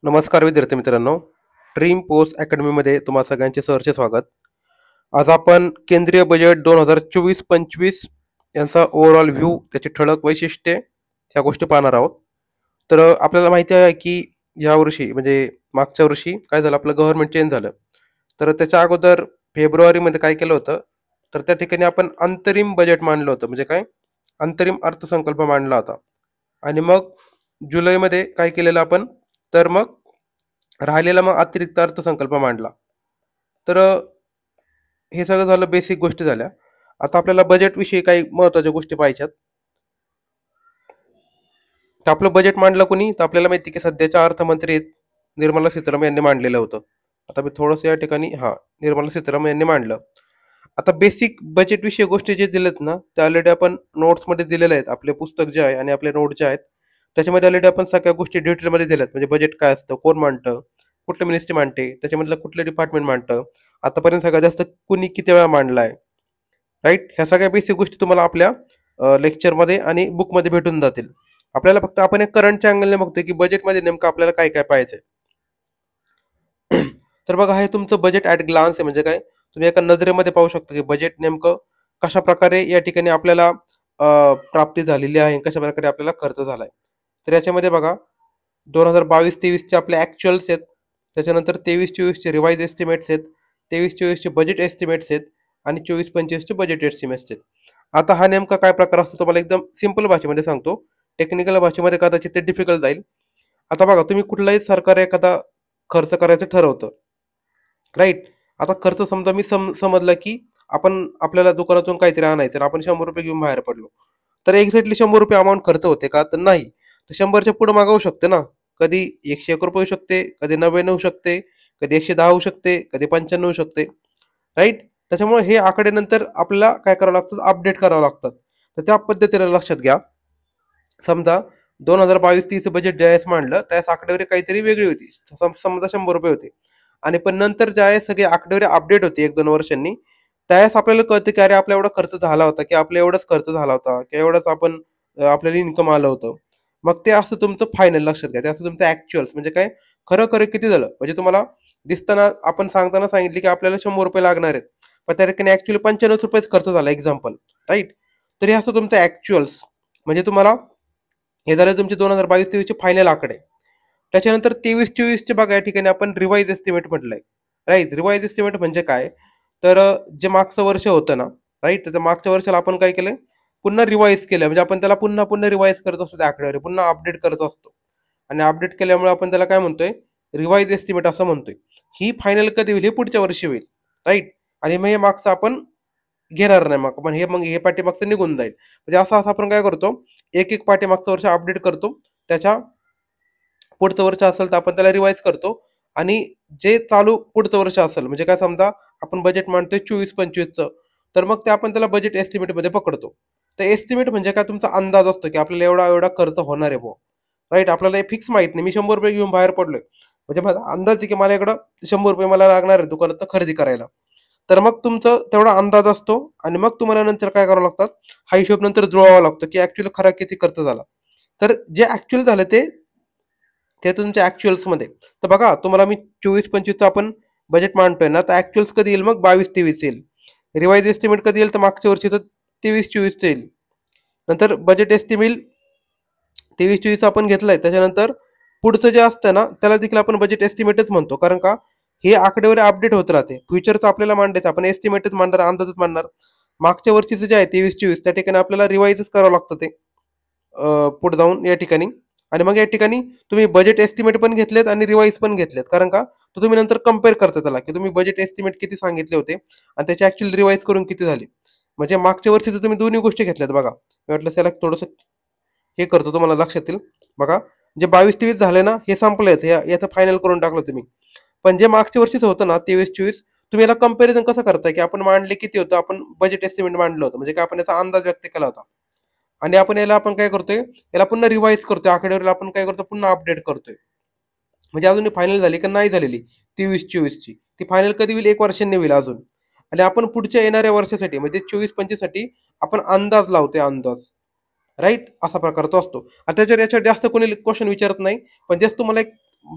नमस्कार विद्यार्थी मित्रांनो. ड्रीम पोस्ट अकॅडमीमध्ये तुम्हा सगळ्यांचे सहर्ष स्वागत. आज आपण केंद्रीय बजेट 2024-25 यांचा ओव्हरऑल व्ह्यू, त्याची ठळक वैशिष्ट्ये ह्या गोष्टी पाहणार आहोत. तर आपल्याला माहिती आहे की यावर्षी म्हणजे मागच्या वर्षी काय झालं, आपलं गव्हर्नमेंट चेंज झालं. तर त्याच्या अगोदर फेब्रुवारीमध्ये काय केलं होतं, तर त्या ठिकाणी आपण अंतरिम बजेट मांडलं होतं. म्हणजे काय, अंतरिम अर्थसंकल्प मांडला होता. आणि मग जुलैमध्ये काय केलेलं आपण, तर मग राहिलेला मग अतिरिक्त अर्थसंकल्प मांडला. तर हे सगळं झालं, बेसिक गोष्टी झाल्या. आता आपल्याला बजेटविषयी काही महत्त्वाच्या गोष्टी पाहिजेत. तर आपलं बजेट मांडलं कोणी, तर आपल्याला माहिती की सध्याच्या अर्थमंत्री निर्मला सीतारामन यांनी मांडलेलं होतं. आता मी थोडंसं या ठिकाणी निर्मला सीतारामन यांनी मांडलं. आता बेसिक बजेटविषयी गोष्टी जे दिलेत ना, ते ऑलरेडी आपण नोट्समध्ये दिलेले आहेत. आपले पुस्तक जे आहे आणि आपले नोट जे आहेत त्याच्यामध्ये ऑलरेडी आपण सगळ्या गोष्टी डिटेलमध्ये दिल्यात. म्हणजे बजेट काय असतं, कोण मांडतं, कुठलं मिनिस्ट्री मांडते, त्याच्यामधलं कुठलं डिपार्टमेंट मांडतं, आतापर्यंत सगळ्यात जास्त कुणी किती वेळा मांडलाय, राईट. ह्या सगळ्या बेसिक गोष्टी तुम्हाला आपल्या लेक्चरमध्ये आणि बुकमध्ये भेटून जातील. आपल्याला फक्त आपण एक करंटच्या अँगलने बघतोय की बजेटमध्ये नेमकं आपल्याला काय काय पाहिजे. तर बघा, हे तुमचं बजेट ॲट ग्लान्स आहे. म्हणजे काय, तुम्ही एका नजरेमध्ये पाहू शकता की बजेट नेमकं कशा प्रकारे या ठिकाणी आपल्याला प्राप्ती झालेली आहे, कशा प्रकारे आपल्याला खर्च झालाय. तर याच्यामध्ये बघा, 2022-23चे आपले ॲक्च्युअल्स आहेत, त्याच्यानंतर 23-24चे रिवाइज एस्टिमेट्स आहेत, 23-24चे बजेट एस्टिमेट्स आहेत आणि 24-25चे बजेट एस्टिमेट्स आहेत. आता हा नेमका काय प्रकार असतो तुम्हाला एकदम सिंपल भाषेमध्ये सांगतो. टेक्निकल भाषेमध्ये कदाचित ते डिफिकल्ट जाईल. आता बघा, तुम्ही कुठलाही सरकार एखादा खर्च करायचं ठरवतं, राईट. आता खर्च समजा मी समजलं की आपल्याला दुकानातून काहीतरी आणायचं, आपण 100 रुपये घेऊन बाहेर पडलो. तर एक्झॅक्टली 100 रुपये अमाऊंट खर्च होते का, तर नाही. तर 100च्या पुढे मागवू शकते ना. कधी 101 रुपये होऊ शकते, कधी 99 होऊ शकते, कधी 110 होऊ शकते, कधी 95 होऊ शकते, राईट. त्याच्यामुळे हे आकडे नंतर आपल्याला काय करावं लागतं, अपडेट करावं लागतात. तर त्या पद्धतीने लक्षात घ्या. समजा 2022-23 बजेट ज्यावेळेस मांडलं त्यावेळेस आकडेवारी काहीतरी वेगळी होती. समजा 100 रुपये होते. आणि पण नंतर ज्यावेळेस सगळी आकडेवारी अपडेट होते 1-2 वर्षांनी, त्यावेळेस आपल्याला कळतं की अरे, आपला एवढा खर्च झाला होता, की आपला एवढाच खर्च झाला होता, की एवढंच आपल्याला इन्कम आलं होतं. मग ते असं तुमचं फायनल लक्षात घ्या. ते असं तुमचं ॲक्च्युअल्स. म्हणजे काय, खरं खरं किती झालं. म्हणजे तुम्हाला दिसताना आपण सांगताना सांगितले की आपल्याला 100 रुपये लागणार आहेत, पण त्या ठिकाणी ॲक्च्युअली 95 रुपयेच खर्च झाला, एक्झाम्पल, राईट. तर हे असं तुमचं ॲक्च्युअल्स. म्हणजे तुम्हाला हे झाले तुमचे 2022-23चे फायनल आकडे. त्याच्यानंतर 23-24चे बघा, या ठिकाणी आपण रिवाइज एस्टिमेट म्हटलंय, राईट. रिवाइज एस्टिमेट म्हणजे काय, तर जे मागचं वर्ष होतं ना, राईट, तर मागच्या वर्षाला आपण काय केलंय, पुन्हा रिवाइज केलं. म्हणजे आपण त्याला पुन्हा पुन्हा रिवाइज करत असतो, त्या आकडेवारी पुन्हा अपडेट करत असतो. आणि अपडेट केल्यामुळे आपण त्याला काय म्हणतोय, रिवाइज एस्टिमेट असं म्हणतोय. ही फायनल कधी होईल, हे पुढच्या वर्षी होईल, राईट. आणि मग हे मागचं आपण घेणार नाही, मग पण हे पाठीमागचं निघून जाईल. म्हणजे असं असं आपण काय करतो, एक एक पाठीमागचं वर्ष अपडेट करतो, त्याच्या पुढचं वर्ष असेल तर आपण त्याला रिवाइज करतो. आणि जे चालू पुढचं वर्ष असेल, म्हणजे काय, समजा आपण बजेट मांडतोय 24-25चं, तर मग ते आपण त्याला बजेट एस्टिमेटमध्ये पकडतो. तर एस्टिमेट म्हणजे काय, तुमचा अंदाज असतो की आपल्याला एवढा एवढा खर्च होणार आहे बुवा, राईट. आपल्याला हे फिक्स माहित नाही. मी 100 रुपये घेऊन बाहेर पडलोय, म्हणजे माझा अंदाज आहे की मला इकडं 100 रुपये मला लागणार आहे दुकानात खरेदी करायला. तर मग तुमचं तेवढा अंदाज असतो. आणि मग तुम्हाला नंतर काय करावं लागतात, हा हिशोब नंतर जुळवावा लागतो की ऍक्च्युअली खरा किती खर्च झाला. तर जे ऍक्च्युअल झालं ते ते तुमच्या ॲक्च्युअल्समध्ये. तर बघा, तुम्हाला मी 24-25चं आपण बजेट मांडतोय ना, तर ॲक्च्युअल्स कधी येईल, मग 22-23 येईल. रिवाइज एस्टिमेट कधी येईल, तर मागच्या वर्षीचं 23-24चं येईल. नंतर बजेट एस्टिमेट 23-24 आपण घेतलंय, त्याच्यानंतर पुढचं जे असतं ना, त्याला देखील आपण बजेट एस्टिमेटच म्हणतो. कारण का, हे आकडेवारी अपडेट होत राहते. फ्युचरचं आपल्याला मांडायचं, आपण एस्टिमेटच मांडणार, अंदाजच मांडणार. मागच्या वर्षीचं जे आहे 23-24, त्या ठिकाणी आपल्याला रिवाइजच करावं लागतं ते पुढे जाऊन या ठिकाणी. आणि मग या ठिकाणी तुम्ही बजेट एस्टिमेट पण घेतलेत आणि रिवाइज पण घेतलेत. कारण का, तर तुम्ही नंतर कम्पेअर करता त्याला की तुम्ही बजेट एस्टिमेट किती सांगितले होते आणि त्याची ऍक्च्युअली रिवाइज करून किती झाली. म्हणजे मागच्या वर्षी तर तुम्ही दोन्ही गोष्टी घेतल्यात बघा. मी म्हटलं त्याला थोडंसं हे करतो, तुम्हाला लक्षात येईल. बघा, जे 22-23 झाले ना, हे संपलेच, याचं फायनल करून टाकलं तुम्ही. पण जे मागच्या वर्षीचं होतं ना, 23-24, तुम्ही याला कंपॅरिझन कसं करताय, की आपण मांडले किती होतं, आपण बजेट एस्टिमेट मांडलं होतं, म्हणजे काय, आपण याचा अंदाज व्यक्त केला होता. आणि आपण काय करतोय, याला पुन्हा रिवाइज करतोय, आकडेवारीला आपण काय करतो, पुन्हा अपडेट करतोय. म्हणजे अजून फायनल झाली का नाही झालेली 23-24ची, ती फायनल कधी होईल, 1 वर्षांनी होईल अजून. आणि आपण पुढच्या येणाऱ्या वर्षासाठी म्हणजे 24-25 साठी आपण अंदाज लावतोय, अंदाज, राईट. असा प्रकार तो असतो. आणि याच्यावर जास्त कोणी क्वेश्चन विचारत नाही. पण जस्ट तुम्हाला एक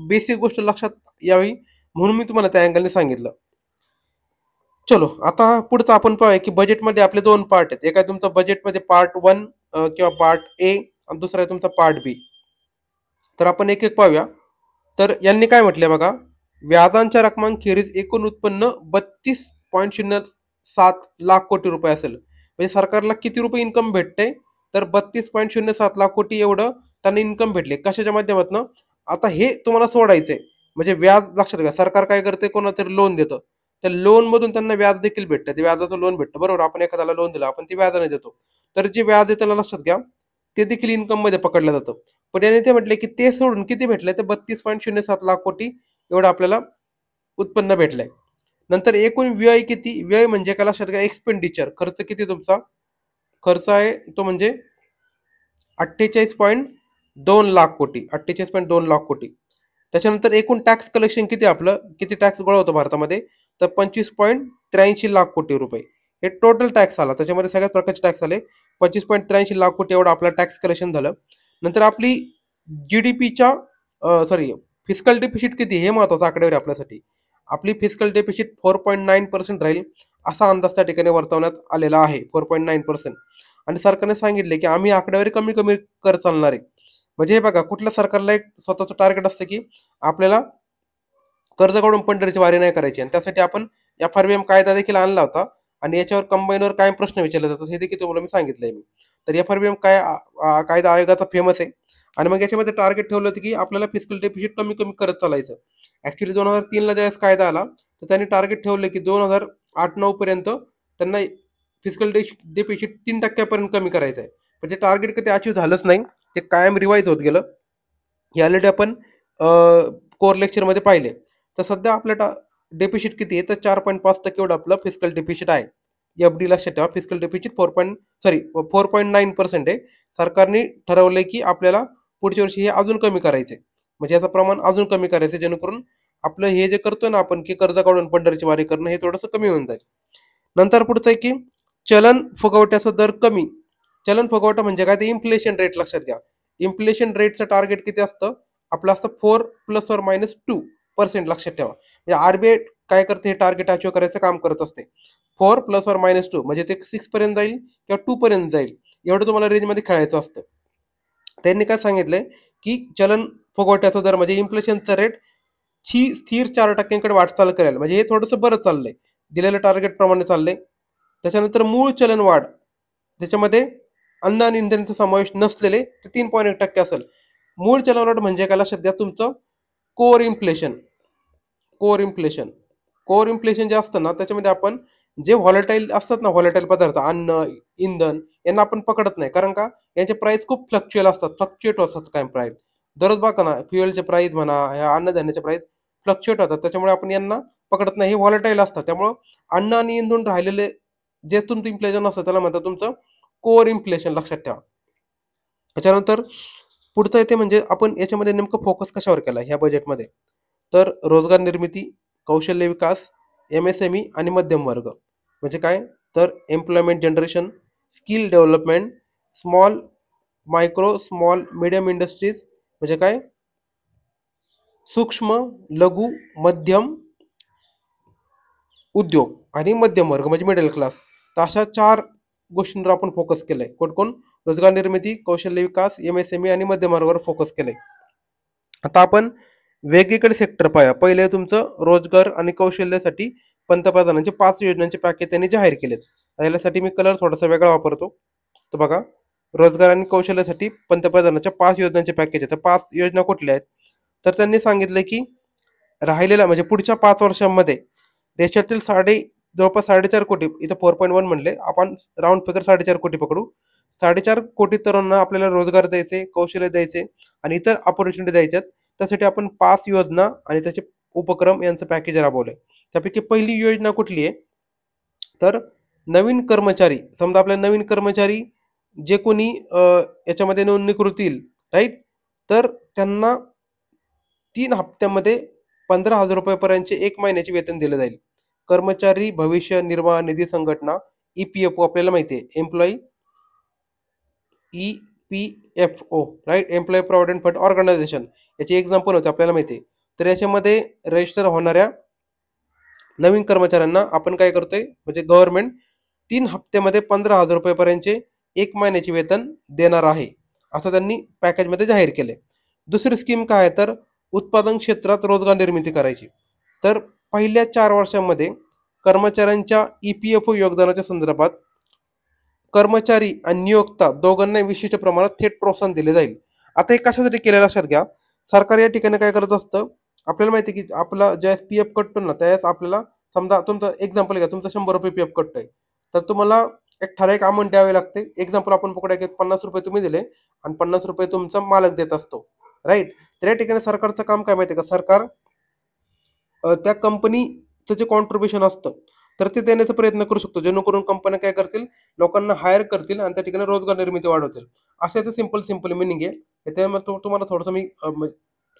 बेसिक गोष्ट लक्षात यावी म्हणून मी तुम्हाला त्या अँगलने सांगितलं. चलो आता पुढचं आपण पाहूया की बजेटमध्ये आपले दोन पार्ट आहेत. एक आहे तुमचा बजेटमध्ये पार्ट 1 किंवा पार्ट ए आणि दुसरा आहे तुमचा पार्ट बी. तर आपण एक एक पाहूया. तर यांनी काय म्हटलंय बघा, व्याजांच्या रकमांखेरीज एकूण उत्पन्न 32.07 लाख कोटी रुपये असेल. म्हणजे सरकारला किती रुपये इन्कम भेटते, तर 32.07 लाख कोटी एवढं त्यांना इन्कम भेटले. कशाच्या माध्यमातून? आता हे तुम्हाला सोडायचंय. म्हणजे व्याज लक्षात घ्या, सरकार काय करते, कोणातरी लोन देतं. त्या लोन मधून त्यांना व्याज देखील भेटतं. ते व्याजाचं लोन भेटतं, बरोबर. आपण एखाद्याला लोन दिलं, आपण ते व्याजाने देतो. तर जे व्याज आहे त्याला लक्षात घ्या, ते देखील इन्कम मध्ये पकडलं जातं. पण याने ते म्हटले की ते सोडून किती भेटलंय, तर 32.07 लाख कोटी एवढं आपल्याला उत्पन्न भेटलंय. नंतर एकूण व्यय किती, व्यय म्हणजे काय लक्षात घ्या, एक्सपेंडिचर, खर्च किती तुमचा, खर्च आहे तो म्हणजे 48.2 लाख कोटी, 48.2 लाख कोटी. त्याच्यानंतर एकूण टॅक्स कलेक्शन किती, आपलं किती टॅक्स गोळा होतो भारतामध्ये, तर 25.83 लाख कोटी रुपये. हे टोटल टॅक्स आला, त्याच्यामध्ये सगळ्याच प्रकारचे टॅक्स आले. 25.83 लाख कोटी एवढं आपलं टॅक्स कलेक्शन झालं. नंतर आपली जीडीपीच्या सॉरी फिजिकल डेफिसिट किती, हे महत्वाचं आकडेवारी आपल्यासाठी. आपली फिजिकल डेफिसिट 4.9% राहील असा अंदाज त्या ठिकाणी वर्तवण्यात आलेला आहे, 4.9%. आणि सरकारने सांगितले की आम्ही आकडेवारी कमी कमी कर चालणार आहे. म्हणजे हे बघा, कुठल्या सरकारला एक स्वतःचं टार्गेट असतं की आपल्याला कर्ज काढून पंढरीची वारी नाही करायची, आणि त्यासाठी आपण FRBM कायदा देखील आणला होता. आणि याच्यावर कंबाईनवर काय प्रश्न विचारले जातात हे देखील तुम्हाला मी सांगितलंय मी. तर FRBM काय कायदा आयोगाचा फेमस आहे. आणि मग याच्यामध्ये टार्गेट ठेवलं होतं की आपल्याला फिजिकल डेफिसिट कमी कमी करत चालायचं. ऍक्च्युली 2003ला ज्यावेळेस कायदा आला तर त्यांनी टार्गेट ठेवलं की 2008-9 पर्यंत त्यांना फिजिकल डेफिसिट 3% कमी करायचं आहे. म्हणजे टार्गेट कधी अचीव झालंच नाही, ते कायम रिवाईज होत गेलं. हे ऑलरेडी आपण कोर लेक्चरमध्ये पाहिले. तर सध्या आपलं डेफिसिट किती आहे, तर 4.5% एवढं आपलं फिजिकल डेफिसिट आहे. FD लक्षात ठेवा, फिजिकल डेफिसिट 4.9% आहे. सरकारने ठरवलंय की आपल्याला पुढच्या वर्षी हे अजून कमी करायचंय. म्हणजे याचं प्रमाण अजून कमी करायचं, जेणेकरून आपलं हे जे करतोय ना आपण की कर्ज काढून पंढरीची वारी करणं, हे थोडंसं कमी होऊन जाईल. नंतर पुढचं आहे की चलन फुगवट्याचा दर कमी. चलन फुगवटा म्हणजे काय, ते इन्फ्लेशन रेट लक्षात घ्या. इन्फ्लेशन रेटचं टार्गेट किती असतं आपलं, असतं 4 ± 2% लक्षात ठेवा. म्हणजे RBI काय करते, हे टार्गेट अचीव करायचं काम करत असते. 4 ± 2 म्हणजे ते 6 पर्यंत जाईल किंवा 2 पर्यंत जाईल, एवढं तुम्हाला रेंजमध्ये खेळायचं असतं. त्यांनी काय सांगितलंय की चलन फुगवट्याचा दर म्हणजे इन्फ्लेशनचा रेट स्थिर 4%कडे वाटचाल करेल. म्हणजे हे थोडंसं बरं चाललंय, दिलेल्या टार्गेट प्रमाणे चाललंय. त्याच्यानंतर मूळ चलन वाढ, त्याच्यामध्ये अन्न आणि इंधनाचा समावेश नसलेले ते 3.1% असेल. मूळ चलन वाढ म्हणजे काय लक्षात घ्या, तुमचं core inflation. Core inflation core inflation जे असतं ना, त्याच्यामध्ये आपण जे व्हॉलेटाईल असतात ना, व्हॉलेटाईल पदार्थ, अन्न, इंधन, यांना आपण पकडत नाही. कारण का, यांचे प्राइस खूप फ्लक्च्युएल असतात, फ्लक्च्युएट असतात काय प्राइस. दररोज बघा ना, फ्युएलचे प्राइस म्हणा, ह्या अन्नधान्याचे प्राइस फ्लक्च्युएट होतात. त्याच्यामुळे आपण यांना पकडत नाही, हे व्हॉलेटाईल असतात. त्यामुळं अन्न आणि इंधन राहिलेले जे तुमचं इन्फ्लेशन असतं त्याला म्हणतात तुमचं कोर इन्फ्लेशन, लक्षात ठेवा. त्याच्यानंतर पुढचं येते म्हणजे आपण याच्यामध्ये नेमकं फोकस कशावर केला ह्या बजेटमध्ये, तर रोजगार निर्मिती, कौशल्य विकास, MSME आणि मध्यम वर्ग. म्हणजे काय, तर employment generation, skill development, small micro small medium industries, म्हणजे काय, सूक्ष्म लघु मध्यम उद्योग, आणि मध्यम वर्ग म्हणजे मिडल क्लास. तर अशा 4 गोष्टींवर आपण फोकस केलंय. कोण रोजगार निर्मिती, कौशल्य विकास, MSME आणि मध्यम वर्गावर फोकस केलंय. आता आपण वेगवेगळे सेक्टर पाहूया. पहिले तुमचं रोजगार आणि कौशल्यासाठी पंतप्रधानांचे 5 योजनांचे पॅकेज त्यांनी जाहीर केलेत. यासाठी मी कलर थोडासा वेगळा वापरतो. तर बघा, रोजगार आणि कौशल्यासाठी पंतप्रधानांच्या 5 योजनांचे पॅकेज आहेत. तर 5 योजना कुठल्या आहेत, तर त्यांनी सांगितलं की राहिलेल्या म्हणजे पुढच्या 5 वर्षांमध्ये देशातील जवळपास 4.5 कोटी, इथं 4.1 म्हणले आपण, राऊंड फिगर 4.5 कोटी पकडू. 4.5 कोटी तरुणांना आपल्याला रोजगार द्यायचे, कौशल्य द्यायचे आणि इतर ऑपॉर्च्युनिटी द्यायच्यात. त्यासाठी आपण 5 योजना आणि त्याचे उपक्रम यांचं पॅकेज राबवलंय. त्यापैकी पहिली योजना कुठली आहे, तर नवीन कर्मचारी. समजा आपल्या नवीन कर्मचारी जे कोणी याच्यामध्ये नोंदणीकृत येईल, राईट, तर त्यांना 3 हप्त्यामध्ये 15,000 रुपयापर्यंतचे 1 महिन्याचे वेतन दिलं जाईल. कर्मचारी भविष्य निर्वाह निधी संघटना, EPFO आपल्याला माहिती आहे, EPFO, right, employee provident fund organisation. याची एक्झाम्पल होते आपल्याला माहिती आहे. तर याच्यामध्ये रजिस्टर होणाऱ्या नवीन कर्मचाऱ्यांना आपण काय करतोय म्हणजे गव्हर्नमेंट 3 हप्त्यामध्ये 15,000 पर्यंतचे 1 महिन्याचे वेतन देणार आहे, असं त्यांनी पॅकेजमध्ये जाहीर केले. दुसरी स्कीम काय आहे तर उत्पादन क्षेत्रात रोजगार निर्मिती करायची. तर पहिल्या 4 वर्षांमध्ये कर्मचाऱ्यांच्या EPFO योगदानाच्या संदर्भात कर्मचारी आणि नियोक्ता दोघांना विशिष्ट प्रमाणात थेट प्रोत्साहन दिले जाईल. आता हे कशासाठी केलेलं लक्षात घ्या. सरकार या ठिकाणी काय करत असतं, आपल्याला माहिती आहे की आपला ज्यावेळेस PF कटतो ना, त्यावेळेस आपल्याला समजा तुमचं एक्झाम्पल घ्या, तुमचं ₹100 PF कटतोय. तर तुम्हाला एक ठराविक अमाउंट द्यावी लागते. एक्झाम्पल आपण पकडूया की ₹50 तुम्ही दिले आणि ₹50 तुमचा मालक देत असतो. राईट? तर या ठिकाणी सरकारचं काम काय माहिती आहे का? सरकार त्या कंपनीचं जे कॉन्ट्रिब्युशन असतं, तर ते देण्याचा प्रयत्न करू शकतो. जेणेकरून कंपन्या काय करतील, लोकांना हायर करतील आणि त्या ठिकाणी रोजगार निर्मिती वाढवतील. असं याचं सिंपल मिनिंग आहे. त्याच्यामध्ये तुम्हाला थोडंसं मी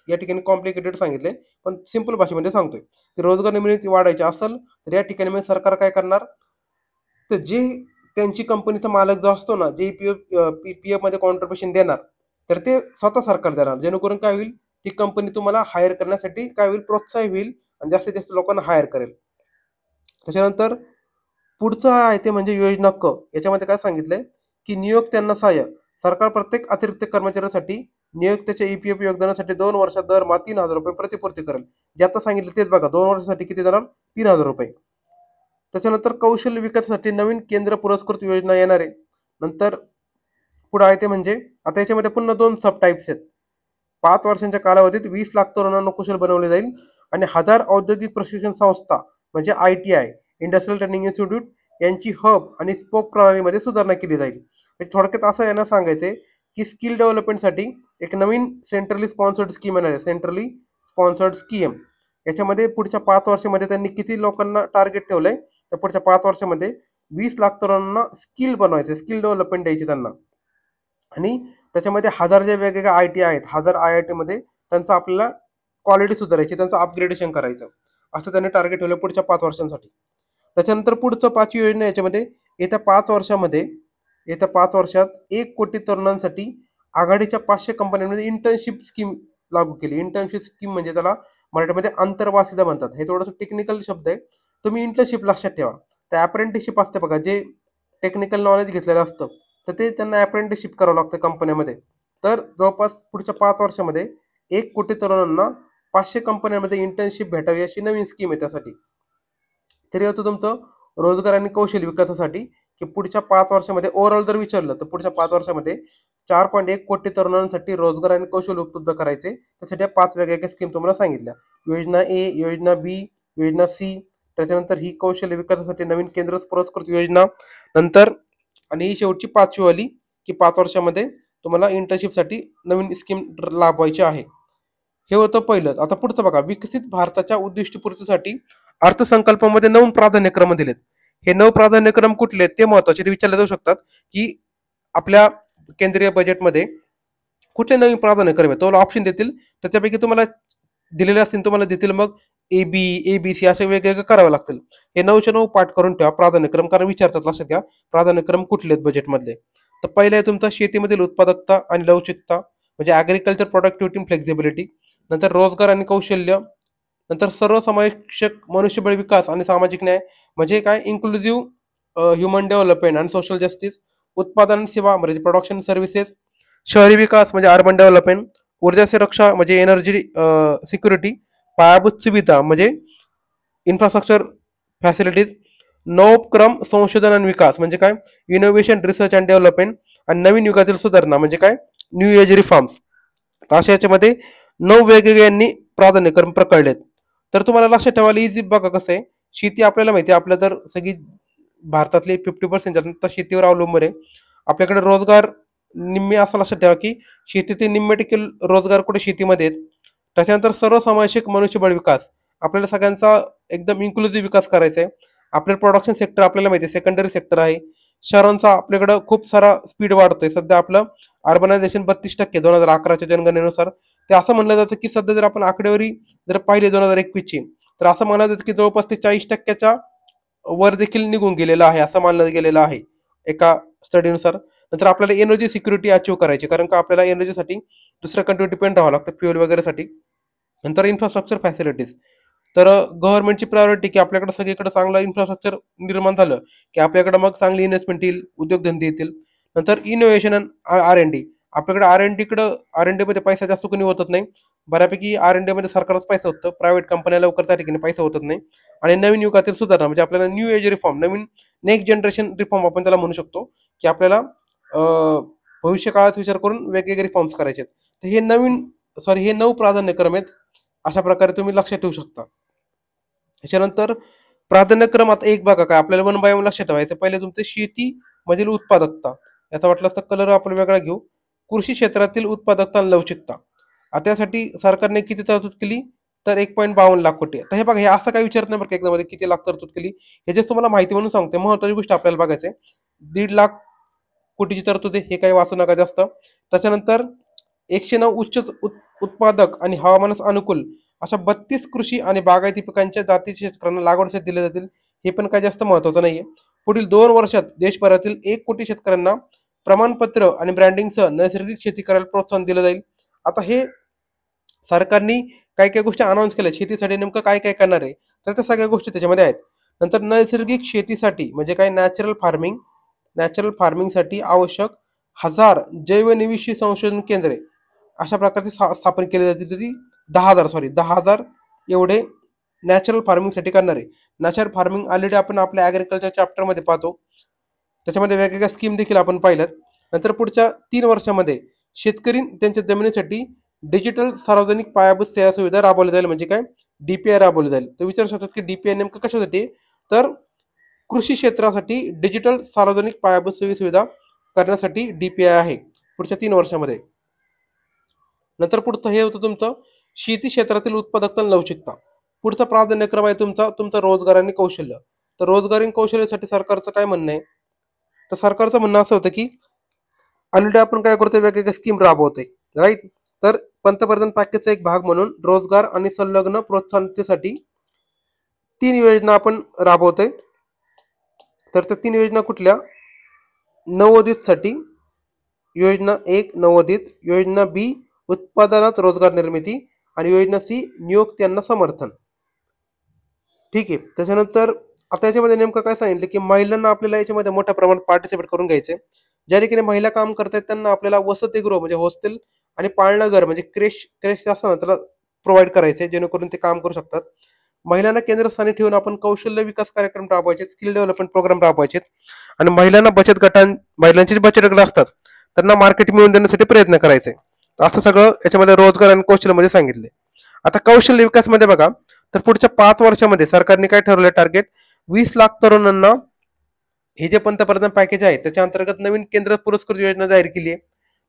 या ठिकाणी कॉम्प्लिकेटेड सांगितलंय, पण सिंपल भाषेमध्ये सांगतोय, की रोजगार निर्मिती वाढवायची असेल, तर या ठिकाणी मग सरकार काय करणार, तर जे त्यांची कंपनीचा मालक जो असतो ना, जे PF मध्ये कॉन्ट्रिब्युशन देणार, तर ते स्वतः सरकार देणार. जेणेकरून काय होईल, ती कंपनी तुम्हाला हायर करण्यासाठी काय होईल, प्रोत्साहित होईल आणि जास्तीत जास्त लोकांना हायर करेल. त्याच्यानंतर पुढचं आहे ते म्हणजे योजना क. याच्यामध्ये काय सांगितलंय, की नियोक्त्यांना सहाय्य. सरकार प्रत्येक अतिरिक्त कर्मचाऱ्यासाठी नियोक्त्याच्या EPF योगदानासाठी 2 वर्षात दरमहा ₹3,000 प्रतिपूर्ती करेल. जे आता सांगितलं तेच बघा, 2 वर्षासाठी किती देणार? ₹3,000. त्याच्यानंतर कौशल्य विकासासाठी नवीन केंद्र पुरस्कृत योजना येणार आहे. नंतर पुढे आहे ते म्हणजे आता याच्यामध्ये पुन्हा 2 सब टाइप्स आहेत. 5 वर्षांच्या कालावधीत 20 लाख तरुणांना कुशल बनवले जाईल आणि 1000 औद्योगिक प्रशिक्षण संस्था म्हणजे ITI इंडस्ट्रियल ट्रेनिंग इन्स्टिट्यूट यांची हब आणि स्पोक प्रणालीमध्ये सुधारणा केली जाईल. म्हणजे थोडक्यात असं यांना सांगायचंय की स्किल डेव्हलपमेंटसाठी एक नवीन सेंट्रली स्पॉन्सर्ड स्कीम येणार आहे. सेंट्रली स्पॉन्सर्ड स्कीम याच्यामध्ये पुढच्या 5 वर्षामध्ये त्यांनी किती लोकांना टार्गेट ठेवलंय, तर पुढच्या 5 वर्षामध्ये 20 लाख तरुणांना स्किल बनवायचे, स्किल डेव्हलपमेंट द्यायची त्यांना. आणि त्याच्यामध्ये 1000 ज्या वेगवेगळ्या IIT आहेत, 1000 IIT मध्ये त्यांचं आपल्याला क्वालिटी सुधारायची, त्यांचं अपग्रेडेशन करायचं, असं त्यांनी टार्गेट ठेवलं पुढच्या 5 वर्षांसाठी. त्याच्यानंतर पुढचं 5वी योजना याच्यामध्ये येत्या 5 वर्षामध्ये येत्या 5 वर्षात 1 कोटी तरुणांसाठी आघाडीच्या 500 कंपन्यांमध्ये इंटर्नशिप स्कीम लागू केली. इंटर्नशिप स्कीम म्हणजे त्याला मराठीमध्ये अंतर्वासिता म्हणतात. हे थोडंसं टेक्निकल शब्द आहे. तुम्ही इंटर्नशिप लक्षात ठेवा. त्या अप्रेंटिसशिप असते बघा, जे टेक्निकल नॉलेज घेतलेलं असतं, तर ते त्यांना अप्रेंटिसशिप करावं लागतं कंपन्यामध्ये. तर जवळपास पुढच्या 5 वर्षामध्ये 1 कोटी तरुणांना 500 कंपन्यांमध्ये इंटर्नशिप भेटावी अशी नवीन स्कीम आहे त्यासाठी. तरी होतं तुमचं रोजगार आणि कौशल्य विकासासाठी, की पुढच्या 5 वर्षामध्ये ओव्हरऑल जर विचारलं, तर पुढच्या 5 वर्षामध्ये 4.1 कोटी तरुणांसाठी रोजगार आणि कौशल्य उपलब्ध करायचे. त्यासाठी 5 वेगवेगळ्या स्कीम तुम्हाला सांगितल्या. योजना ए, योजना बी, योजना सी, त्याच्यानंतर ही कौशल्य विकासासाठी नवीन केंद्र पुरस्कृत योजना, नंतर आणि ही शेवटची 5वी वाली, की 5 वर्षामध्ये तुम्हाला इंटर्नशिपसाठी नवीन स्कीम लाभवायची आहे. हे होतं पहिलं. आता पुढचं बघा, विकसित भारताच्या उद्दिष्टपूर्तीसाठी अर्थसंकल्पामध्ये 9 प्राधान्यक्रम दिलेत. हे 9 प्राधान्यक्रम कुठले आहेत ते महत्वाचे, ते विचारले जाऊ शकतात, की आपल्या केंद्रीय बजेटमध्ये कुठले नवीन प्राधान्यक्रम आहेत. तुम्हाला ऑप्शन देतील, त्याच्यापैकी तुम्हाला दिलेले असतील, तुम्हाला देतील मग ABC असे वेगवेगळे करावे लागतील. हे 9च्या 9 पाठ करून ठेवा प्राधान्यक्रम, कारण विचारतात, लक्षात घ्या प्राधान्यक्रम कुठले आहेत बजेटमधले. तर पहिलं आहे तुमचा शेतीमधील उत्पादकता आणि लवचिकता म्हणजे ॲग्रिकल्चर प्रोडक्टिव्हिटी फ्लेक्झिबिलिटी. नंतर रोजगार आणि कौशल्य. नंतर सर्वसमावेशक मनुष्यबळ विकास आणि सामाजिक न्याय म्हणजे काय, इन्क्लुझिव्ह ह्युमन डेव्हलपमेंट आणि सोशल जस्टिस. उत्पादन सेवा म्हणजे प्रोडक्शन सर्व्हिसेस. शहरी विकास म्हणजे अर्बन डेव्हलपमेंट. ऊर्जा सुरक्षा म्हणजे एनर्जी सिक्युरिटी. पायाभूत सुविधा म्हणजे इन्फ्रास्ट्रक्चर फॅसिलिटीज. नवोपक्रम संशोधन आणि विकास म्हणजे काय, इनोव्हेशन रिसर्च अँड डेव्हलपमेंट. आणि नवीन युगातील सुधारणा म्हणजे काय, न्यू एज रिफॉर्म्स. अशा याच्यामध्ये 9 वेगवेगळे यांनी प्राधान्यक्रम प्रकळलेत. तर तुम्हाला लक्षात ठेवायला इझी बघा कसं आहे, शेती आपल्याला माहिती आहे, आपल्या तर सगळी भारतातली 50% जनता शेतीवर अवलंबून आहे. आपल्याकडे रोजगार निम्मे, असं लक्षात ठेवा की शेतीतील निम्मे टक्के रोजगार कुठे शेतीमध्ये आहेत. त्याच्यानंतर सर्वसमावेशक मनुष्यबळ विकास, आपल्याला सगळ्यांचा एकदम इन्क्लुझिव्ह विकास करायचा आहे. आपलं प्रोडक्शन सेक्टर आपल्याला माहिती आहे सेकंडरी सेक्टर आहे. शहरांचा आपल्याकडं खूप सारा स्पीड वाढतोय. सध्या आपलं अर्बनायझेशन 32% 2011च्या जनगणनेनुसार. ते असं म्हणलं जातं की सध्या जर आपण आकडेवारी जर पाहिली 2021ची, तर असं म्हणलं जातं की जवळपास ते 40%च्या वर देखील निघून गेलेलं आहे, असं मानलं गेलेलं आहे एका स्टडीनुसार. नंतर आपल्याला एनर्जी सिक्युरिटी अचीव्ह करायची, कारण का आपल्याला एनर्जीसाठी दुसऱ्या कंट्रीवर डिपेंड राहावं लागतं फ्युएल वगैरेसाठी. नंतर इन्फ्रास्ट्रक्चर फॅसिलिटीज. तर गव्हर्नमेंटची प्रायोरिटी की आपल्याकडे सगळीकडे चांगलं इन्फ्रास्ट्रक्चर निर्माण झालं, की आपल्याकडे मग चांगली इन्व्हेस्टमेंट येईल, उद्योगधंदे येतील. नंतर इनोव्हेशन आणि R&D. आपल्याकडे R&Dमध्ये पैसा जास्त कोणी होतच नाही. बऱ्यापैकी R&Dमध्ये सरकारच पैसा होतं. प्रायव्हेट कंपन्या लवकर त्या ठिकाणी पैसा होतच नाही. आणि नवीन युगातील सुधारणा म्हणजे आपल्याला न्यू एज रिफॉर्म, नवीन नेक्स्ट जनरेशन रिफॉर्म आपण त्याला म्हणू शकतो, की आपल्याला भविष्य काळाचा विचार करून वेगवेगळे रिफॉर्म्स करायचे आहेत. तर हे 9 प्राधान्यक्रम आहेत. अशा प्रकारे तुम्ही लक्षात ठेवू शकता. त्याच्यानंतर प्राधान्यक्रम आता एक बघा काय आपल्याला वन बाय वन लक्षात ठेवायचं. पहिले तुमचे शेतीमधील उत्पादकता. याचा वाटलं असता कलर आपण वेगळा घेऊ. कृषी क्षेत्रातील उत्पादकता आणि लवचिकता. आता त्यासाठी सरकारने किती तरतूद केली? तर 1.52 लाख कोटी. तर हे बघा हे असं काही विचारत नाही बरं का एक्झाममध्ये किती लाख तरतूद केली. हे जे तुम्हाला माहिती म्हणून सांगते. महत्त्वाची गोष्ट आपल्याला बघायचं आहे. 1.5 लाख कोटीची तरतूद आहे. हे काही वाचू नका जास्त. त्याच्यानंतर 109 उच्च उत्पादक आणि हवामानास अनुकूल अशा 32 कृषी आणि बागायती पिकांच्या जाती शेतकऱ्यांना लागवडीसाठी दिले जातील. हे पण काही जास्त महत्त्वाचं नाहीये. पुढील 2 वर्षात देशभरातील 1 कोटी शेतकऱ्यांना प्रमाणपत्र आणि ब्रँडिंगसह नैसर्गिक शेती करायला प्रोत्साहन दिलं जाईल. आता हे सरकारने काही गोष्टी अनाऊन्स केल्या. शेतीसाठी नेमकं काय करणार आहे? तर त्या सगळ्या गोष्टी त्याच्यामध्ये आहेत. नंतर नैसर्गिक शेतीसाठी म्हणजे काय नॅचरल फार्मिंगसाठी आवश्यक 1000 जैवनिविष्टी संशोधन केंद्रे अशा प्रकारचे स्थापन केले जातील. तरी 10,000 एवढे नॅचरल फार्मिंगसाठी करणार आहे. नॅचरल फार्मिंग ऑलरेडी आपण आपल्या ॲग्रिकल्चर चॅप्टरमध्ये पाहतो. त्याच्यामध्ये वेगवेगळ्या स्कीम देखील आपण पाहिल्यात. नंतर पुढच्या 3 वर्षामध्ये शेतकरी त्यांच्या जमिनीसाठी डिजिटल सार्वजनिक पायाभूत सेवा सुविधा राबवली जाईल. म्हणजे काय? DPI राबवली जाईल. तर विचारू शकतात की DPI नेमकं कशासाठी? तर कृषी क्षेत्रासाठी डिजिटल सार्वजनिक पायाभूत सुविधा करण्यासाठी DPI आहे पुढच्या 3 वर्षामध्ये. नंतर पुढचं हे होतं तुमचं शेती क्षेत्रातील उत्पादकता आणि लवचिकता. पुढचा प्राधान्यक्रम आहे तुमचा रोजगार आणि कौशल्य. तर रोजगार आणि कौशल्यासाठी सरकारचं काय म्हणणं आहे? तर सरकारचं म्हणणं असं होतं की ऑलरेडी आपण काय करतोय वेगवेगळ्या स्कीम राबवतोय, राईट? तर पंतप्रधान पॅकेजचा एक भाग म्हणून रोजगार आणि संलग्न प्रोत्साहनासाठी 3 योजना आपण राबवतोय. तर त्या 3 योजना कुठल्या? नवोदितसाठी योजना 1 नवोदित, योजना B उत्पादनात रोजगार निर्मिती आणि योजना C नियोक्त्यांना समर्थन. ठीक आहे. त्याच्यानंतर आता याच्यामध्ये नेमकं काय सांगितलं की महिलांना आपल्याला याच्यामध्ये मोठ्या प्रमाणात पार्टिसिपेट करून घ्यायचे. ज्या ठिकाणी महिला काम करतात त्यांना आपल्याला वसतिगृह म्हणजे हॉस्टेल आणि पाळणाघर म्हणजे क्रेश असतं ना त्याला प्रोव्हाइड करायचे जेणेकरून ते काम करू शकतात. महिलांना केंद्रस्थानी ठेवून आपण कौशल्य विकास कार्यक्रम राबवायचे, स्किल डेव्हलपमेंट प्रोग्राम राबवायचे आणि महिलांचे जे बचत गट असतात त्यांना मार्केट मिळवून देण्यासाठी प्रयत्न करायचे. असं सगळं याच्यामध्ये रोजगार आणि कौशल्यमध्ये सांगितले. आता कौशल्य विकासमध्ये बघा तर पुढच्या 5 वर्षामध्ये सरकारने काय ठरवलं टार्गेट? 20 लाख तरुणांना हे जे पंतप्रधान पॅकेज आहे त्याच्या अंतर्गत नवीन केंद्र पुरस्कृत योजना जाहीर केली आहे.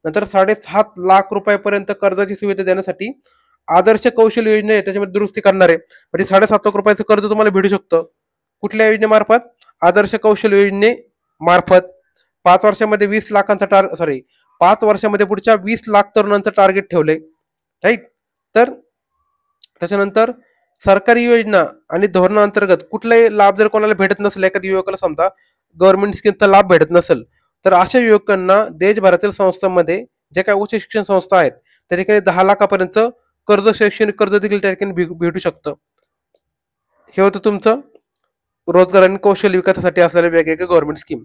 नंतर 7.5 लाख रुपयापर्यंत कर्जाची सुविधा देण्यासाठी आदर्श कौशल्य योजना आहे त्याच्यामध्ये दुरुस्ती करणार आहे. म्हणजे 7.5 लाख रुपयाचं कर्ज तुम्हाला भेटू शकतं. कुठल्या योजनेमार्फत? आदर्श कौशल्य योजनेमार्फत. 5 वर्षामध्ये 5 वर्षामध्ये पुढच्या 20 लाख तरुणांचं टार्गेट ठेवलंय, राईट? तर त्याच्यानंतर सरकारी योजना आणि धोरणाअंतर्गत कुठलाही लाभ जर कोणाला भेटत नसेल, एखाद्या युवकाला समजा गव्हर्नमेंट स्कीमचा लाभ भेटत नसेल, तर अशा युवकांना देशभरातील संस्थांमध्ये जे काही उच्च शिक्षण संस्था आहेत त्या ठिकाणी 10 लाखापर्यंत शैक्षणिक कर्ज देखील त्या ठिकाणी भेटू शकतं. हे होतं तुमचं रोजगार आणि कौशल्य विकासासाठी असलेल्या वेगवेगळ्या गव्हर्नमेंट स्कीम.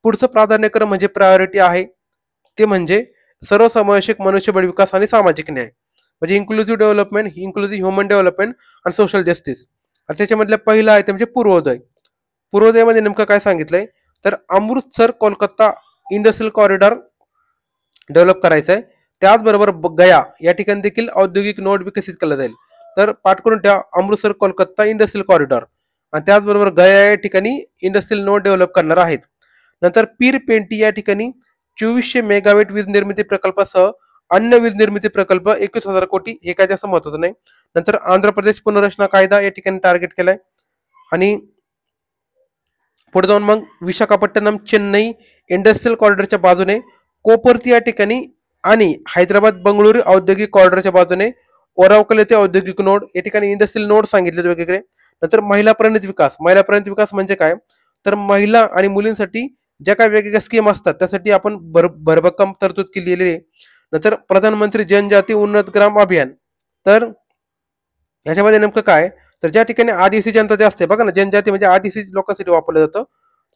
पुढचं प्राधान्यक्रम म्हणजे प्रायोरिटी आहे ते म्हणजे सर्वसमावेशक मनुष्यबळ विकास आणि सामाजिक न्याय म्हणजे inclusive development, inclusive human development आणि सोशल जस्टिस. आणि त्याच्यामधलं पहिलं आहे ते म्हणजे पूर्वोदय. पूर्वोदयामध्ये नेमकं काय सांगितलंय? तर Amritsar Kolkata industrial corridor develop करायचं आहे. त्याचबरोबर गया या ठिकाणी देखील औद्योगिक नोड विकसित केला जाईल. तर पाठ करून ठेवा अमृतसर कोलकाता इंडस्ट्रियल कॉरिडॉर आणि त्याचबरोबर गया या ठिकाणी इंडस्ट्रियल नोड डेव्हलप करणार आहेत. नंतर पीर पेंटी या ठिकाणी 2400 मेगावॅट वीज निर्मिती प्रकल्पासह अन्य वीज निर्मिती प्रकल्प 21,000 कोटी. हे काय जास्त महत्वाचं नाही. नंतर आंध्र प्रदेश पुनर्रचना कायदा या ठिकाणी टार्गेट केलाय आणि पुढे जाऊन मग विशाखापट्टणम चेन्नई इंडस्ट्रियल कॉरिडॉरच्या बाजूने कोपर्ती या ठिकाणी आणि हैदराबाद बंगळुरू औद्योगिक कॉरिडॉरच्या बाजूने ओरावकल येथे औद्योगिक नोड या ठिकाणी इंडस्ट्रियल नोड सांगितले वेगवेगळे. नंतर महिला प्रणित विकास म्हणजे काय? तर महिला आणि मुलींसाठी ज्या काही वेगवेगळ्या स्कीम असतात त्यासाठी आपण भरभक्कम तरतूद केलेली आहे. नंतर प्रधानमंत्री जनजाती उन्नत ग्राम अभियान. तर याच्यामध्ये नेमकं काय, तर ज्या ठिकाणी आदिवासी जनता जे असते बघा ना, जनजाती म्हणजे आदिवासी लोकांसाठी वापरलं जातं.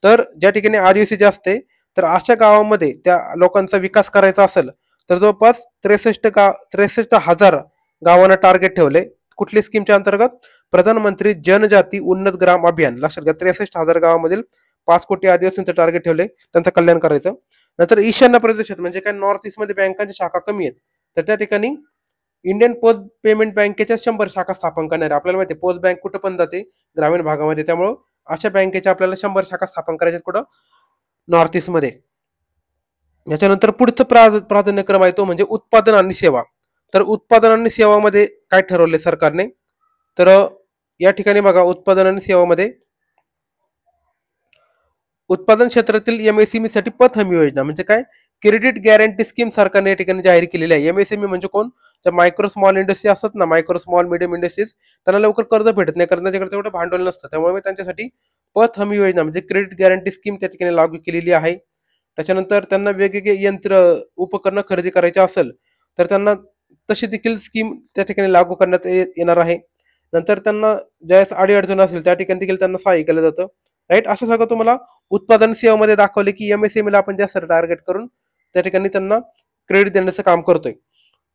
तर ज्या ठिकाणी आदिवासी जे असते, तर अशा गावामध्ये त्या लोकांचा विकास करायचा असेल तर जवळपास 63,000 गावांना टार्गेट ठेवले. कुठली स्कीमच्या अंतर्गत? प्रधानमंत्री जनजाती उन्नत ग्राम अभियान. लक्षात घ्या, 63,000 गावामधील 5 कोटी आदिवासींचं टार्गेट ठेवले, त्यांचं कल्याण करायचं. नंतर ईशान्य प्रदेशात म्हणजे काय, नॉर्थ ईस्ट मध्ये बँकांच्या शाखा कमी आहेत, तर त्या ठिकाणी इंडियन पोस्ट पेमेंट बँकेच्या 100 शाखा स्थापन करणार आहे. आपल्याला माहिती आहे पोस्ट बँक कुठं पण जाते, ग्रामीण भागामध्ये. त्यामुळं अशा बँकेच्या आपल्याला 100 शाखा स्थापन करायच्या कुठं, नॉर्थ ईस्ट मध्ये. याच्यानंतर पुढचं प्राधान्यक्रम आहे तो म्हणजे उत्पादन आणि सेवा. तर उत्पादन आणि सेवामध्ये काय ठरवले सरकारने, तर या ठिकाणी बघा, उत्पादन आणि सेवामध्ये उत्पादन क्षेत्रातील एमएसएमई साठी पत हमी योजना म्हणजे काय, क्रेडिट गॅरंटी स्कीम सरकारने या ठिकाणी जाहीर केलेली आहे. एमएसएमई म्हणजे कोण, तर मायक्रो स्मॉल इंडस्ट्री असतात ना, मायक्रो स्मॉल मिडियम इंडस्ट्रीज, त्यांना लवकर कर्ज भेटत नाही, कारण त्यांच्याकडे तेवढं भांडवल नसतं. त्यामुळे त्यांच्यासाठी पत हमी योजना म्हणजे क्रेडिट गॅरंटी स्कीम त्या ठिकाणी लागू केलेली आहे. त्याच्यानंतर त्यांना वेगवेगळे यंत्र उपकरणं खरेदी करायचे असेल तर त्यांना तशी देखील स्कीम त्या ठिकाणी लागू करण्यात येणार आहे. नंतर त्यांना ज्यावेळेस अडीअडचण असेल त्या ठिकाणी देखील त्यांना सहाय्य केलं जातं. राईट, असं सगळं तुम्हाला उत्पादन सेवामध्ये दाखवले की एमएसएमईला आपण जास्त टार्गेट करून त्या ठिकाणी त्यांना क्रेडिट देण्याचं काम करतोय.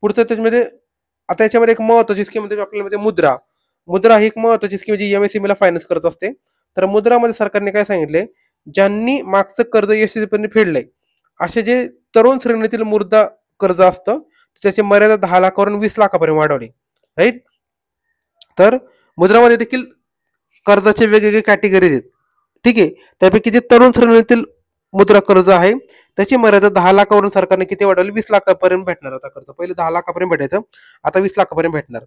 पुढचं त्याच्यामध्ये आता याच्यामध्ये एक महत्वाची स्कीम म्हणजे आपल्याला म्हणजे मुद्रा. मुद्रा ही एक महत्वाची स्कीम जी एमएसएमईला फायनान्स करत असते. तर मुद्रामध्ये सरकारने काय सांगितले, ज्यांनी मागचं कर्ज यशस्वीपणे फेडलंय असे जे तरुण श्रेणीतील मुद्रा कर्ज असतं, त्याची मर्यादा 10 लाखावरून 20 लाखापर्यंत वाढवली. राईट, तर मुद्रामध्ये देखील कर्जाचे वेगवेगळे कॅटेगरीज आहेत. ठीक आहे, त्यापैकी जे तरुण श्रेणीतील मुद्रा कर्ज आहे त्याची मर्यादा 10 लाखावरून सरकारने किती वाढवली, 20 लाखापर्यंत भेटणार आता कर्ज. पहिले 10 लाखापर्यंत भेटायचं, आता 20 लाखापर्यंत भेटणार.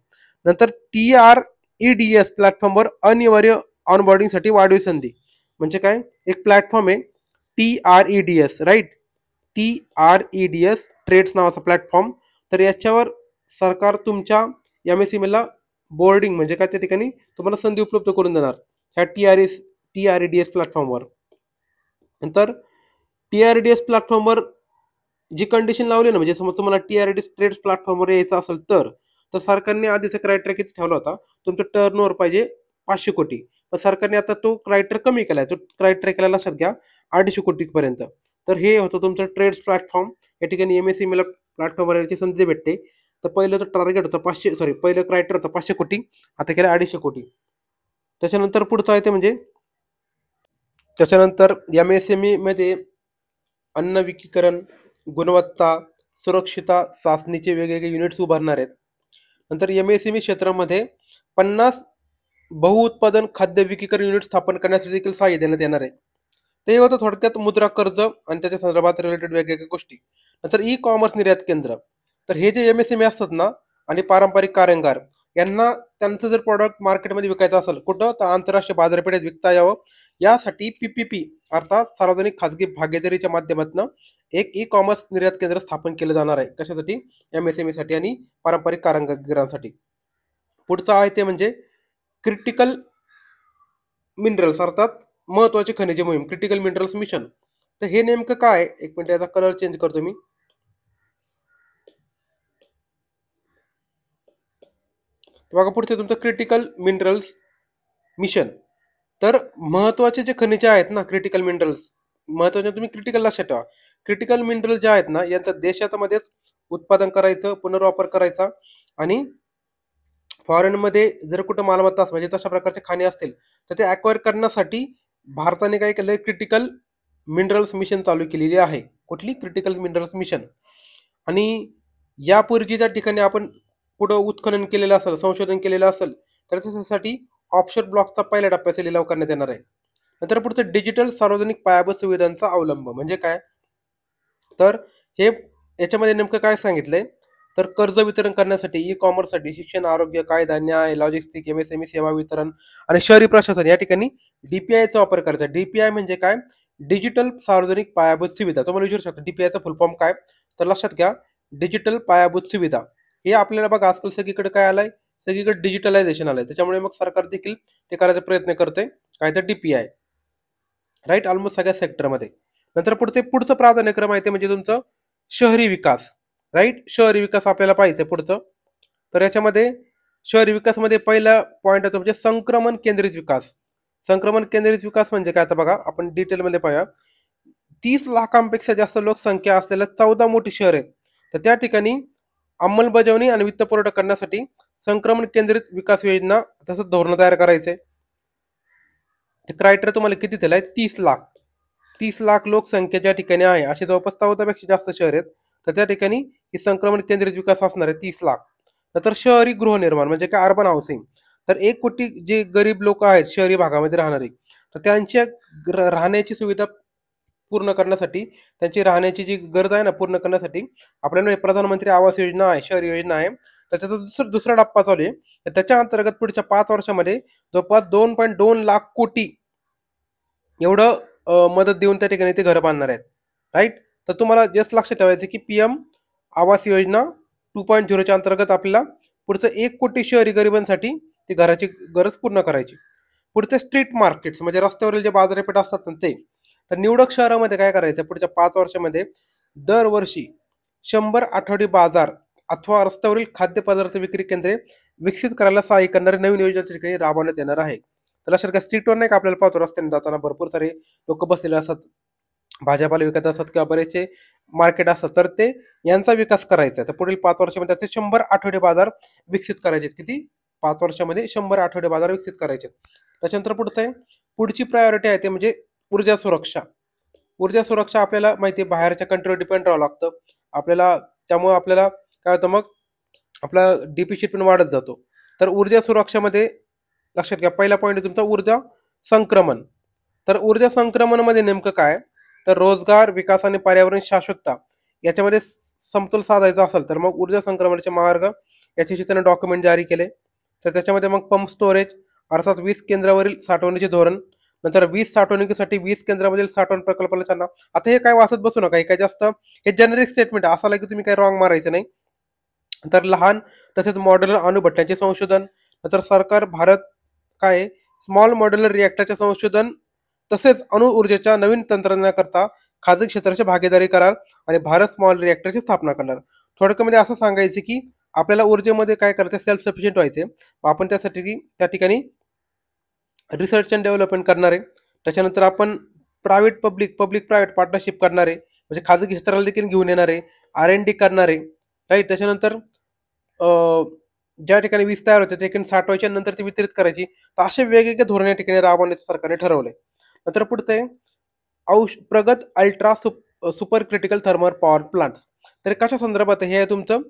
नंतर TREDS प्लॅटफॉर्मवर अनिवार्य ऑनबोर्डिंगसाठी वाढीव संधी म्हणजे काय, एक प्लॅटफॉर्म आहे TREDS. राईट, TREDS ट्रेड्स नावाचा प्लॅटफॉर्म. तर याच्यावर सरकार तुमच्या एमएसएमईला बोर्डिंग म्हणजे काय, त्या ठिकाणी तुम्हाला संधी उपलब्ध करून देणार ह्या TREDS प्लॅटफॉर्मवर. नंतर TREDS प्लॅटफॉर्मवर जी कंडिशन लावली ना, म्हणजे समज तुम्हाला TREDS ट्रेड्स प्लॅटफॉर्मवर यायचं असेल तर सरकारने आधीचा क्रायटेरिया किती ठेवला होता, तुमचं टर्नओव्हर पाहिजे 500 कोटी. पण सरकारने आता तो क्रायटेरिया कमी केलाय, तो क्रायटेरिया केला लक्षात घ्या 250 कोटीपर्यंत. तर हे होतं तुमचं ट्रेड्स प्लॅटफॉर्म. या ठिकाणी एमएसएमईला प्लॅटफॉर्मवर यायची संधी भेटते. तर पहिलं तर टार्गेट होतं 500, सॉरी पहिलं क्रायटेरिया होतं 500 कोटी, आता केलं 250 कोटी. त्याच्यानंतर पुढचं आहे ते म्हणजे त्याच्यानंतर एमएसएमई मध्ये अन्न विकीकरण, गुणवत्ता, सुरक्षिता चाचणीचे वेगवेगळे युनिट्स उभारणार आहेत. नंतर एमएसएमई क्षेत्रामध्ये 50 बहुउत्पादन खाद्य विकीकरण युनिट स्थापन करण्यासाठी देखील सहाय्य देण्यात येणार आहे. ते होतं थोडक्यात मुद्रा कर्ज आणि त्याच्या संदर्भात रिलेटेड वेगवेगळ्या गोष्टी. नंतर ई कॉमर्स निर्यात केंद्र. तर हे जे एमएसएमई असतात ना आणि पारंपरिक कारागीर यांना त्यांचं जर प्रॉडक्ट मार्केटमध्ये विकायचं असेल कुठं, तर आंतरराष्ट्रीय बाजारपेठेत विकता यावं यासाठी PPP अर्थात सार्वजनिक खाजगी भागीदारीच्या माध्यमातून एक ई कॉमर्स निर्यात केंद्र स्थापन केलं जाणार आहे. कशासाठी? एमएसएमई साठी आणि पारंपरिक कारागिरांसाठी. पुढचं आहे ते म्हणजे क्रिटिकल मिनरल्स अर्थात महत्वाची खनिजे मोहीम, क्रिटिकल मिनरल्स मिशन. तर हे नेमकं काय, एक मिनिट याचा कलर चेंज करतो मी. बघा पुढचे तुमचं क्रिटिकल मिनरल्स मिशन. तर महत्वाचे जे खनिजे आहेत ना, क्रिटिकल मिनरल्स महत्वाचे, तुम्ही क्रिटिकल लक्षात ठेवा. क्रिटिकल मिनरल जे आहेत ना, यांचा देशामध्येच उत्पादन करायचं, पुनर्वापर करायचा आणि फॉरेनमध्ये जर कुठं मालमत्ता म्हणजे तशा प्रकारचे खाणे असतील तर ते अक्वायर करण्यासाठी भारताने काय केलंय, क्रिटिकल मिनरल्स मिशन चालू केलेली आहे. कुठली? Critical minerals mission. आणि यापूर्वी ज्या ठिकाणी आपण पुढं उत्खनन केलेलं असेल, संशोधन केलेलं असेल, तर त्याच्यासाठी ऑफशोर ब्लॉकचा पहिल्या टप्प्याचा लिलाव करण्यात येणार आहे. नंतर पुढचं डिजिटल सार्वजनिक पायाभूत सुविधांचा अवलंब म्हणजे काय, तर हे याच्यामध्ये नेमकं काय सांगितलंय, तर कर्ज वितरण करण्यासाठी, ई कॉमर्ससाठी, शिक्षण, आरोग्य, कायदा, न्याय, लॉजिस्टिक, एमएसएमई सेवा वितरण आणि शहरी प्रशासन या ठिकाणी DPIचा वापर करायचा. DPI म्हणजे काय, डिजिटल सार्वजनिक पायाभूत सुविधा. तुम्हाला विचारू शकता DPIचा फुल फॉर्म काय, तर लक्षात घ्या डिजिटल पायाभूत सुविधा. हे आपल्याला बघा आजकाल सगळीकडे काय आलंय, सगळीकडे डिजिटलायझेशन आलंय. त्याच्यामुळे मग सरकार देखील ते करायचा प्रयत्न करते, काय तर DPI. राईट, ऑलमोस्ट सगळ्या सेक्टरमध्ये. नंतर पुढचं प्राधान्यक्रम आहे ते म्हणजे तुमचं शहरी विकास. राईट. शहरी विकास आपल्याला पाहिजे पुढचं. तर याच्यामध्ये शहरी विकासामध्ये पहिला पॉईंट येतो म्हणजे संक्रमण केंद्रित विकास. संक्रमण केंद्रित विकास म्हणजे काय, आता बघा आपण डिटेलमध्ये पाहूया. 30 लाखांपेक्षा जास्त लोकसंख्या असलेल्या 14 मोठी शहर आहेत. तर त्या ठिकाणी अंमलबजावणी आणि वित्तपुरवठा करण्यासाठी संक्रमण केंद्रित विकास योजना तसंच धोरण तयार करायचे. ते क्रायटेरिया तुम्हाला किती दिलाय? 30 लाख. 30 लाख लोकसंख्या ज्या ठिकाणी आहे असे जवळपास 14पेक्षा जास्त शहर आहेत. तर त्या ठिकाणी ही संक्रमण केंद्रित विकास असणार आहे 30 लाख. नंतर शहरी गृहनिर्माण म्हणजे काय, अर्बन हाऊसिंग. तर 1 कोटी जे गरीब लोक आहेत शहरी भागामध्ये राहणारे, तर त्यांच्या राहण्याची सुविधा पूर्ण करण्यासाठी, त्यांची राहण्याची जी गरज आहे ना पूर्ण करण्यासाठी आपल्याला प्रधानमंत्री आवास योजना आहे, शहरी योजना आहे. तर त्याचा दुसरा टप्पा चालू आहे. तर त्याच्या अंतर्गत पुढच्या 5 वर्षामध्ये जवळपास 2.2 लाख कोटी एवढं मदत देऊन त्या ठिकाणी ते घरं बांधणार आहेत. राईट. तर तुम्हाला जस्ट लक्षात ठेवायचं की PM आवास योजना 2.0च्या अंतर्गत आपल्याला पुढचं 1 कोटी शहरी गरिबांसाठी ती घराची गरज पूर्ण करायची. पुढचे स्ट्रीट मार्केट्स म्हणजे रस्त्यावरील जे बाजारपेठ असतात ना ते. तर निवडक शहरामध्ये काय करायचं, पुढच्या 5 वर्षामध्ये दरवर्षी 100 आठवडी बाजार अथवा रस्त्यावरील खाद्यपदार्थ विक्री केंद्रे विकसित करायला सहाय्य करणारी नवीन योजना त्या ठिकाणी राबवण्यात येणार आहे. तर लक्षात घ्या, स्ट्रीटवर नाही का आपल्याला पाहतो रस्त्याने जाताना भरपूर सारे लोक बसलेले असतात, भाज्यापाला विकत असतात किंवा बरेचसे मार्केट असतात. तर ते यांचा विकास करायचा आहे. तर पुढील 5 वर्षामध्ये त्याचे 100 आठवडे बाजार विकसित करायचे. किती? 5 वर्षामध्ये 100 आठवडे बाजार विकसित करायचे. त्याच्यानंतर पुढचं आहे, पुढची प्रायोरिटी आहे ते म्हणजे ऊर्जा सुरक्षा. ऊर्जा सुरक्षा आपल्याला माहिती आहे, बाहेरच्या कंट्रीवर डिपेंड राहावं लागतं आपल्याला. त्यामुळे आपल्याला काय होतं, मग आपला डिफिशिट पण वाढत जातो. तर ऊर्जा सुरक्षामध्ये लक्षात घ्या, पहिला पॉईंट आहे तुमचा ऊर्जा संक्रमण. तर ऊर्जा संक्रमणमध्ये नेमकं काय, तर रोजगार, विकास आणि पर्यावरण शाश्वतता याच्यामध्ये समतोल साधायचा असेल तर मग ऊर्जा संक्रमणाचे मार्ग याच्याशी त्यानं डॉक्युमेंट जारी केले. तर त्याच्यामध्ये मग पंप स्टोरेज अर्थात 20 केंद्रावरील साठवणीचे धोरण, नंतर 20 साठवणुकीसाठी 20 केंद्रामधील साठवण प्रकल्पाला चालना. आता हे काय वाचत बसू नका, हे काय जास्त हे जेनेरिक स्टेटमेंट आहे, असाला की तुम्ही काही रॉंग मारायचं नाही. तर लहान तसेच मॉड्युलर अणुभट्ट्यांचे संशोधन, नंतर सरकार भारत काय स्मॉल मॉड्युलर रिएक्टरचे संशोधन, तसेच अणु ऊर्जेच्या नवीन तंत्रज्ञानाकरता खाजगी क्षेत्राची भागीदारी करार आणि भारत स्मॉल रिएक्टरची स्थापना करणार. थोडक्यामध्ये असं सांगायचं की आपल्याला ऊर्जेमध्ये काय करायचं, सेल्फ सफिशियंट व्हायचे. आपण त्यासाठी त्या ठिकाणी रिसर्च अँड डेव्हलपमेंट करणार आहे. त्याच्यानंतर आपण private public public private partnership करणार आहे, म्हणजे खाजगी क्षेत्राला देखील घेऊन येणार आहे, R&D करणार आहे. राईट. त्याच्यानंतर ज्या ठिकाणी वीज तयार होते त्या ठिकाणी साठवायची आणि नंतर ती वितरित करायची. तर असे वेगवेगळे धोरण या ठिकाणी राबवण्याचं सरकारने ठरवलंय. नंतर पुढचं आहे प्रगत ultra super critical thermal power plants. तर कशा संदर्भात हे आहे तुमचं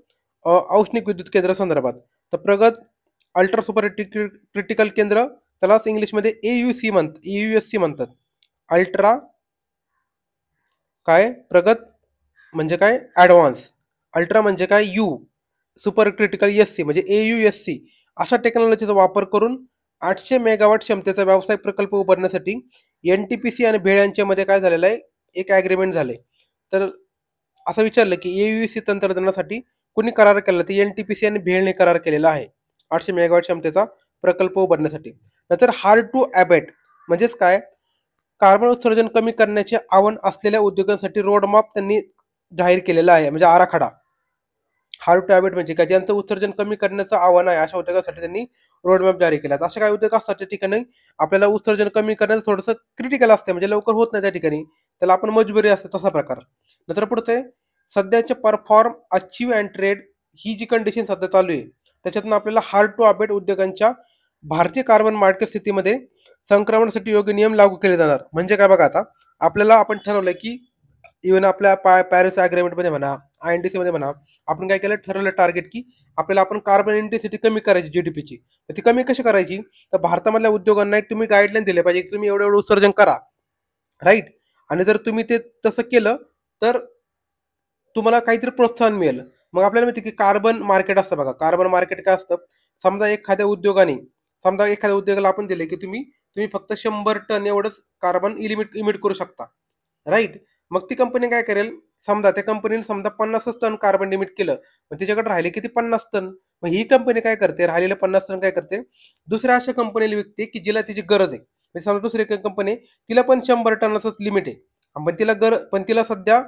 औष्णिक विद्युत केंद्र संदर्भात. तर प्रगत अल्ट्रा सुपर क्रिटिकल केंद्र, त्यालाच इंग्लिशमध्ये AUSC म्हणतात. अल्ट्रा काय प्रगत म्हणजे काय ॲडव्हान्स, अल्ट्रा म्हणजे काय सुपर क्रिटिकल SC म्हणजे AUSC. अशा टेक्नॉलॉजीचा वापर करून 800 मेगावॉट क्षमतेचा व्यावसायिक प्रकल्प उभारण्यासाठी NTPC आणि भेळ यांच्यामध्ये काय झालेलं आहे, एक ॲग्रीमेंट झाले. तर असं विचारलं की AUSC तंत्रज्ञानासाठी कुणी करार केला, तर NTPC आणि भेळने करार केलेला आहे 800 मेगावॉट क्षमतेचा प्रकल्प उभारण्यासाठी. नंतर हार्ड टू ॲबेट म्हणजेच काय, कार्बन उत्सर्जन कमी करण्याचे आव्हान असलेल्या उद्योगांसाठी रोडमॅप त्यांनी जाहीर केलेला आहे, म्हणजे आराखडा. हार्ड टू हॅबिट म्हणजे काय, ज्यांचं उत्सर्जन कमी करण्याचं आव्हान आहे अशा उद्योगासाठी त्यांनी रोडमॅप जारी केला. असे काही उद्योग असतात त्या ठिकाणी आपल्याला उत्सर्जन कमी करण्याचं थोडंसं क्रिटिकल असते, म्हणजे लवकर होत नाही त्या ठिकाणी, त्याला आपण मजबुरी असते तसा प्रकार. नंतर पुढचे सध्याचे परफॉर्म अचीव अँड ट्रेड ही जी कंडिशन सध्या चालू आहे त्याच्यातून आपल्याला हार्ड टू अबेट उद्योगांच्या भारतीय कार्बन मार्केट स्थितीमध्ये संक्रमणासाठी योग्य नियम लागू केले जाणार. म्हणजे काय बघा, आता आपल्याला आपण ठरवलंय की इव्हन आपल्या पॅरिस अग्रीमेंटमध्ये म्हणा, INTC मध्ये म्हणा, आपण काय केलं, ठरवलं टार्गेट की आपल्याला आपण कार्बन इंटेन्सिटी कमी करायची GDPची. तर ती कमी कशी करायची, तर भारतामधल्या उद्योगांना एक तुम्ही गाईडलाईन दिले पाहिजे की तुम्ही एवढं एवढं उत्सर्जन करा. राईट. आणि जर तुम्ही ते तसं केलं तर तुम्हाला काहीतरी प्रोत्साहन मिळेल. मग आपल्याला माहिती की कार्बन मार्केट असतं बघा. कार्बन मार्केट काय असतं, समजा एखाद्या उद्योगाला आपण दिले की तुम्ही फक्त 100 टन एवढंच कार्बन इमिट करू शकता. राईट. मग ती कंपनी काय करेल, समजा त्या कंपनीने 50 टन कार्बन इमिट केलं, मग तिच्याकडे राहिले किती 50 टन. मग ही कंपनी काय करते, राहिलेलं 50 टन काय करते, दुसऱ्या अशा कंपनीला विकते की जिला तिची गरज आहे. म्हणजे समजा दुसरी कंपनी तिला पण 100 टनाचं लिमिट आहे, पण तिला सध्या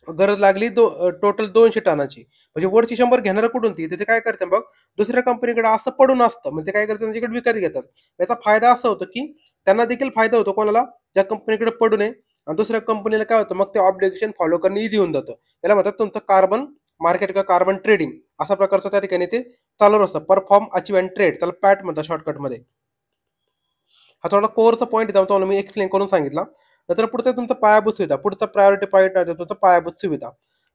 गरज लागली टोटल 200 टनाची. म्हणजे वरची 100 घेणार कुठून ती? तर ते काय करतात मग दुसऱ्या कंपनीकडे असं पडून असतं. म्हणजे ते काय करतात त्यांच्याकडे विकत घेतात. याचा फायदा असा होतो, की त्यांना देखील फायदा होतो कोणाला? ज्या कंपनीकडे पडू नये आणि दुसऱ्या कंपनीला काय होतं मग ते ऑब्लिगेशन फॉलो करणं ईझी होऊन जातं. याला म्हणतात तुमचं कार्बन मार्केट किंवा कार्बन ट्रेडिंग अशा प्रकारचं त्या ठिकाणी ते चालू असतं. परफॉर्म, अचीव्ह अँड ट्रेड त्याला पॅट म्हणतात शॉर्टकटमध्ये. हा थोडा कोरचा पॉईंट आहे तुम्हाला मी एक्सप्लेन करून सांगितला. नंतर पुढचा तुमचा पायाभूत सुविधा. पुढचा प्रायोरिटी पॉईंट आहे तुमचा पायाभूत सुविधा.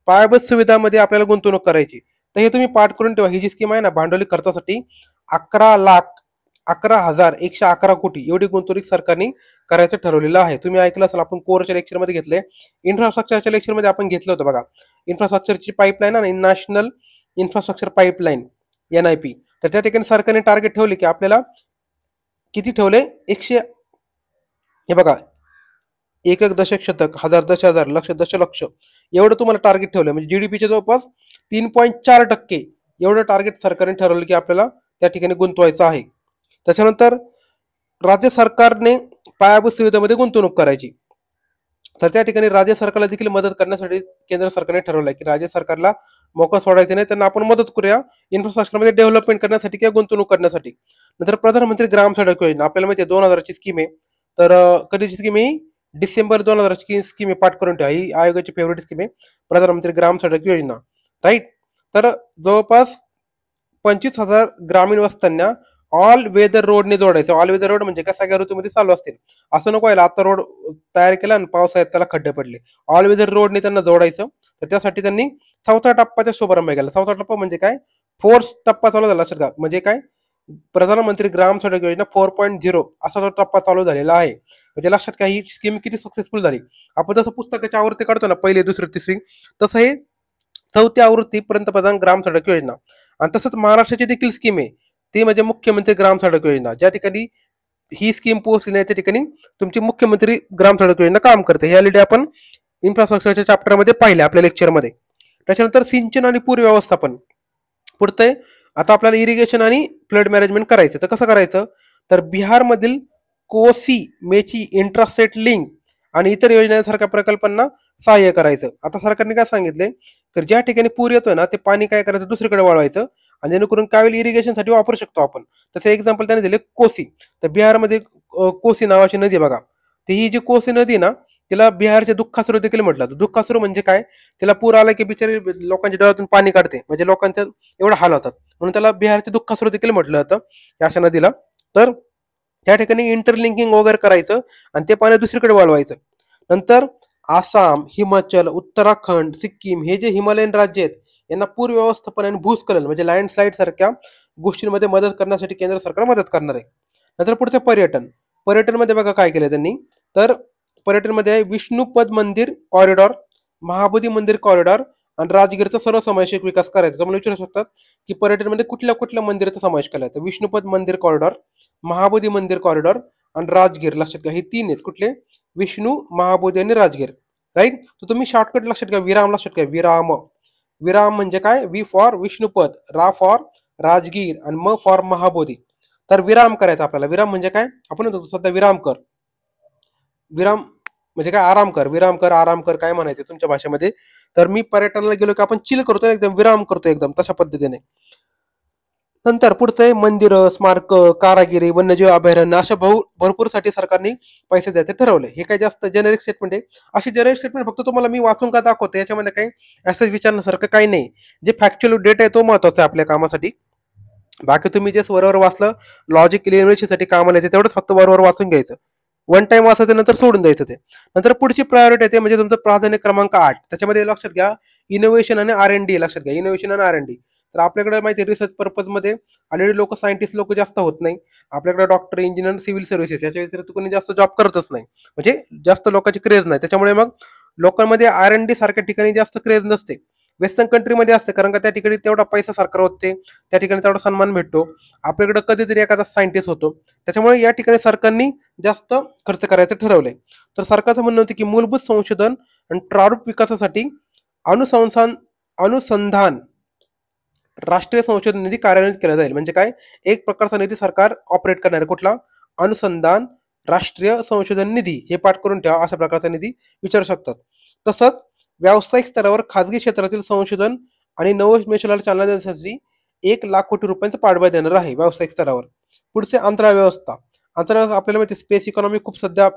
पायाभूत सुविधामध्ये आपल्याला गुंतवणूक करायची. तर हे तुम्ही पाठ करून ठेवा. ही जी स्कीम आहे ना भांडवली खर्चासाठी 11,11,111 कोटी एवढी गुंतवणूक सरकारने करायचं ठरवलेलं आहे. तुम्ही ऐकलं असेल आपण कोरच्या लेक्चरमध्ये घेतले. इन्फ्रास्ट्रक्चरच्या लेक्चरमध्ये आपण घेतलं होतं बघा. इन्फ्रास्ट्रक्चरची पाईपलाईन आहे ना नॅशनल इन्फ्रास्ट्रक्चर पाईपलाईन NIP. तर त्या ठिकाणी सरकारने टार्गेट ठेवले की आपल्याला किती ठेवले 100 हे बघा 1 दशक शतक, हजार दशहजार, लक्ष दशलक्ष एवढं तुम्हाला टार्गेट ठेवलं म्हणजे GDPच्या जवळपास 3.4% एवढं टार्गेट सरकारने ठरवलं की आपल्याला त्या ठिकाणी गुंतवायचं आहे. त्याच्यानंतर राज्य सरकारने पायाभूत सुविधेमध्ये गुंतवणूक करायची. तर त्या ठिकाणी राज्य सरकारला देखील मदत करण्यासाठी केंद्र सरकारने ठरवलं आहे की राज्य सरकारला मोकळं सोडायचं नाही, त्यांना आपण मदत करूया इन्फ्रास्ट्रक्चरमध्ये डेव्हलपमेंट करण्यासाठी किंवा गुंतवणूक करण्यासाठी. नंतर प्रधानमंत्री ग्राम सडक योजना आपल्याला माहिती आहे 2000ची स्कीम आहे. तर कधीची स्कीम ही डिसेंबर 2000ची स्कीम आहे. पाठ करून ठेवा. ही आयोगाची फेवरेट स्कीम आहे प्रधानमंत्री ग्राम सडक योजना. राईट. तर जवळपास 25,000 ग्रामीण वस्त्यांना ऑल वेदर रोडने जोडायचं. ऑल वेदर रोड म्हणजे काय सगळ्या ऋतूमध्ये चालू असतील. असं नको व्हायला आता रोड तयार केला आणि पावसाळ्यात त्याला खड्डे पडले. ऑल वेदर रोडने त्यांना जोडायचं. तर त्यासाठी त्यांनी 4थ्या टप्प्याचा शुभारंभ केला. 4था टप्पा म्हणजे काय? 4th टप्पा चालू झाला लक्षात घ्या. म्हणजे काय? प्रधानमंत्री ग्राम सडक योजना 4.0 असा तो टप्पा चालू झालेला आहे. म्हणजे लक्षात घ्या ही स्कीम किती सक्सेसफुल झाली. आपण जसं पुस्तकाची आवृत्ती काढतो ना पहिली, दुसरी, तिसरी तसं हे 4थी आवृत्ती पंतप्रधान ग्राम सडक योजना. आणि तसंच महाराष्ट्राची देखील स्कीम आहे ती म्हणजे मुख्यमंत्री ग्राम सडक योजना. ज्या ठिकाणी ही स्कीम पोहोचली नाही त्या ठिकाणी तुमची मुख्यमंत्री ग्राम सडक योजना काम करते. हे ऑलरेडी आपण इन्फ्रास्ट्रक्चरच्या चॅप्टरमध्ये पाहिले आपल्या लेक्चरमध्ये. त्याच्यानंतर सिंचन आणि पूर व्यवस्थापन. पुढचं आहे आता आपल्याला इरिगेशन आणि फ्लड मॅनेजमेंट करायचं. तर कसं करायचं? तर बिहारमधील कोसी मेची इंट्रास्टेट लिंक आणि इतर योजनांसारख्या प्रकल्पांना सहाय्य करायचं. आता सरकारने काय सांगितलंय तर ज्या ठिकाणी पूर येतोय ना ते पाणी काय करायचं दुसरीकडे वळवायचं आणि जेणेकरून काय होईल इरिगेशनसाठी वापरू शकतो आपण. त्याचं एक्झाम्पल त्याने दिले कोसी. तर बिहारमध्ये कोसी नावाची नदी बघा. तर ही जी कोसी नदी ना तिला बिहारचे दुःखासुरू देखील म्हटलं जातं. दुःखासुरू म्हणजे काय? तिला पूर आला की बिचारी लोकांच्या डोळ्यातून पाणी काढते. म्हणजे लोकांच्या एवढं हाल होतात. म्हणून त्याला बिहारचे दुःखासुरू देखील म्हटलं जातं या अशा नदीला. तर त्या ठिकाणी इंटरलिंकिंग वगैरे करायचं आणि ते पाणी दुसरीकडे वळवायचं. नंतर आसाम, हिमाचल, उत्तराखंड, सिक्कीम हे जे हिमालयन राज्य आहेत यांना पूर व्यवस्थापन आणि भूस्खलन म्हणजे लँडस्लाईड सारख्या गोष्टींमध्ये मदत करण्यासाठी केंद्र सरकार मदत करणार आहे. नंतर पुढचं पर्यटन. पर्यटनमध्ये बघा काय केलं त्यांनी. तर पर्यटनमध्ये आहे विष्णुपद मंदिर कॉरिडॉर, महाबोधी मंदिर कॉरिडॉर आणि राजगीरचा सर्वसमावेशक विकास करायचा. तुम्हाला विचारू शकतात की पर्यटनमध्ये कुठल्या कुठल्या मंदिराचा समावेश केला आहे. तर विष्णुपद मंदिर कॉरिडॉर, महाबोधी मंदिर कॉरिडॉर आणि राजगीर. लक्षात घ्या हे 3 आहेत. कुठले? विष्णू, महाबोधी आणि राजगीर. राईट. तर तुम्ही शॉर्टकट लक्षात घ्या. विराम लक्षात घ्या. विराम. विराम म्हणजे काय? वी फॉर विष्णुपद, रा फॉर राजगीर आणि म फॉर महाबोधी. तर विराम करायचा आपल्याला. विराम म्हणजे काय? आपण म्हणतो सध्या विराम कर. विराम म्हणजे काय? आराम कर. विराम कर, आराम कर काय म्हणायचं तुमच्या भाषेमध्ये. तर मी पर्यटनाला गेलो की आपण चिल करतो एकदम विराम करतो एकदम तशा पद्धतीने. नंतर पुढचं आहे मंदिरं, स्मारक, कारागिरी, वन्यजीव अभयारण्य अशा भरपूरसाठी सरकारने पैसे द्यायचे ठरवले. हे काय जास्त जेनेरिक स्टेटमेंट आहे. अशी जेनेरिक स्टेटमेंट फक्त तुम्हाला मी वाचून का दाखवतो याच्यामध्ये काही असं विचारण्यासारखं काही नाही. जे फॅक्च्युअल डेटा आहे तो महत्वाचा आहे आपल्या कामासाठी. बाकी तुम्ही जे वरवर वाचलं लॉजिक युनिव्हर्सिटीसाठी कामाला येते तेवढंच फक्त वरवर वाचून घ्यायचं. वन टाइम वाचायचं नंतर सोडून द्यायचं ते. नंतर पुढची प्रायोरिटी आहे ते म्हणजे तुमचं प्राधान्य क्रमांक 8. त्याच्यामध्ये लक्षात घ्या इनोव्हेशन आणि R&D लक्षात घ्या. इनोव्हेशन आणि R&D. तर आपल्याकडे माहिती आहे रिसर्च पर्पजमध्ये ऑलरेडी लोक सायंटिस्ट लोक जास्त होत नाही. आपल्याकडे डॉक्टर, इंजिनियर, सिव्हिल सर्व्हिसेस याच्या व्यतिरिक्त कोणी जास्त जॉब करतच नाही. म्हणजे जास्त लोकांची क्रेज नाही. त्याच्यामुळे मग लोकांमध्ये R&D सारख्या ठिकाणी जास्त क्रेज नसते. वेस्टर्न कंट्रीमध्ये असते कारण का त्या ठिकाणी तेवढा पैसा सरकार होते, त्या ठिकाणी तेवढा सन्मान भेटतो. आपल्याकडे कधीतरी एखादा सायंटिस्ट होतो. त्याच्यामुळे या ठिकाणी सरकारने जास्त खर्च करायचं ठरवलंय. तर सरकारचं म्हणणं होतं की मूलभूत संशोधन आणि प्रारूप विकासासाठी अनुसंधान राष्ट्रीय संशोधन निधी कार्यान्वित केला जाईल. म्हणजे काय? एक प्रकारचा निधी सरकार ऑपरेट करणार आहे. कुठला? अनुसंधान राष्ट्रीय संशोधन निधी. हे पाठ करून ठेवा. अशा प्रकारचा निधी विचारू शकतात. तसंच व्यावसायिक स्तरावर खाजगी क्षेत्रातील संशोधन आणि नवोन्मेषाला चालना देण्यासाठी 1,00,000 कोटी रुपयांचा पाठबळ देणार आहे व्यावसायिक स्तरावर. पुढचे अंतराळ व्यवस्था. अंतराळ आपल्याला माहिती स्पेस इकॉनॉमी खूप सध्या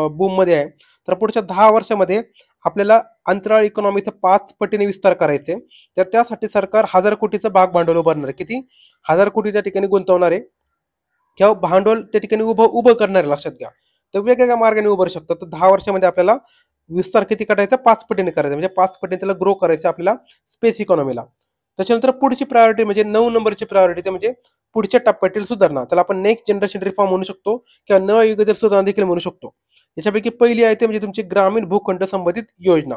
बूममध्ये आहे. तर पुढच्या 10 वर्षामध्ये आपल्याला अंतराळ इकॉनॉमीचा 5 पटीने विस्तार करायचा आहे. तर त्यासाठी सरकार 1,000 कोटीचं भाग भांडवल उभारणार आहे. किती? 1,000 कोटी त्या ठिकाणी गुंतवणार आहे किंवा भांडवल त्या ठिकाणी उभं करणार आहे, लक्षात घ्या. तर वेगवेगळ्या मार्गाने उभारू शकतात. तर 10 वर्षामध्ये आपल्याला विस्तार किती करायचा? 5 पटीने करायचा. म्हणजे 5 पटीने त्याला ग्रो करायचं आपल्याला स्पेस इकॉनॉमीला. त्याच्यानंतर पुढची प्रायोरिटी म्हणजे 9 नंबरची प्रायोरिटी ते म्हणजे पुढच्या टप्प्यातील सुधारणा. त्याला आपण नेक्स्ट जनरेशन रिफॉर्म म्हणू शकतो किंवा नवयुगातील सुधारणा देखील म्हणू शकतो. याच्यापैकी पहिली आहे ते म्हणजे तुमची ग्रामीण भूखंड संबंधित योजना.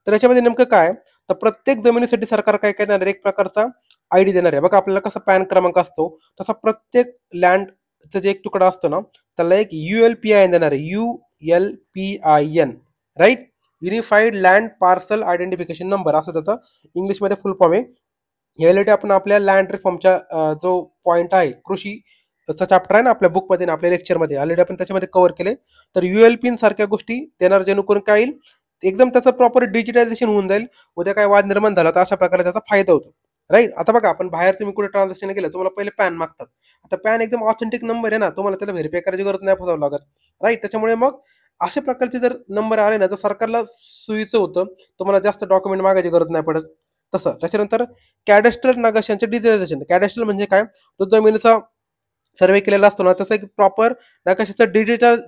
तर याच्यामध्ये नेमकं काय? तर प्रत्येक जमिनीसाठी सरकार काय करणार आहे? एक प्रकारचा आयडी देणार आहे. बघा आपल्याला कसा पॅन क्रमांक असतो तसा प्रत्येक लँडचा जे एक तुकडा असतो ना त्याला एक ULPIN देणार आहे. ULPIN, right? Unified land parcel identification number असं त्याचा इंग्लिशमध्ये फुल फॉर्म आहे. यासाठी आपण आपल्या लँड रिफॉर्मच्या जो पॉईंट आहे कृषीचा चॅप्टर आहे ना आपल्या बुकमध्ये ना आपल्या लेक्चरमध्ये ऑलरेडी आपण त्याच्यामध्ये कव्हर केले. तर ULPIN सारख्या गोष्टी देणार जेणेकरून काय येईल? एकदम त्याचं प्रॉपर डिजिटायझेशन होऊन जाईल. उद्या काय वाद निर्माण झाला तर अशा प्रकारे त्याचा फायदा होतो, राईट? आता बघा आपण बाहेर तुम्ही कुठे ट्रान्झॅक्शन केलं तुम्हाला पहिले पॅन मागतात. आता पॅन एकदम ऑथेंटिक नंबर आहे ना, तुम्हाला त्याला व्हेरीफाय करायची गरज नाही पडावं लागत, राईट? त्याच्यामुळे मग अशा प्रकारचे जर नंबर आले ना तर सरकारला सोयीचं होतं. तुम्हाला जास्त डॉक्युमेंट मागायची गरज नाही पडत. तसं त्याच्यानंतर कॅडेस्ट्रल नकाशांचे डिजिटायझेशन. कॅडेस्ट्रल म्हणजे काय? तो जमिनीचा सर्वे केलेला असतो ना त्याचं एक प्रॉपर नकाशाचं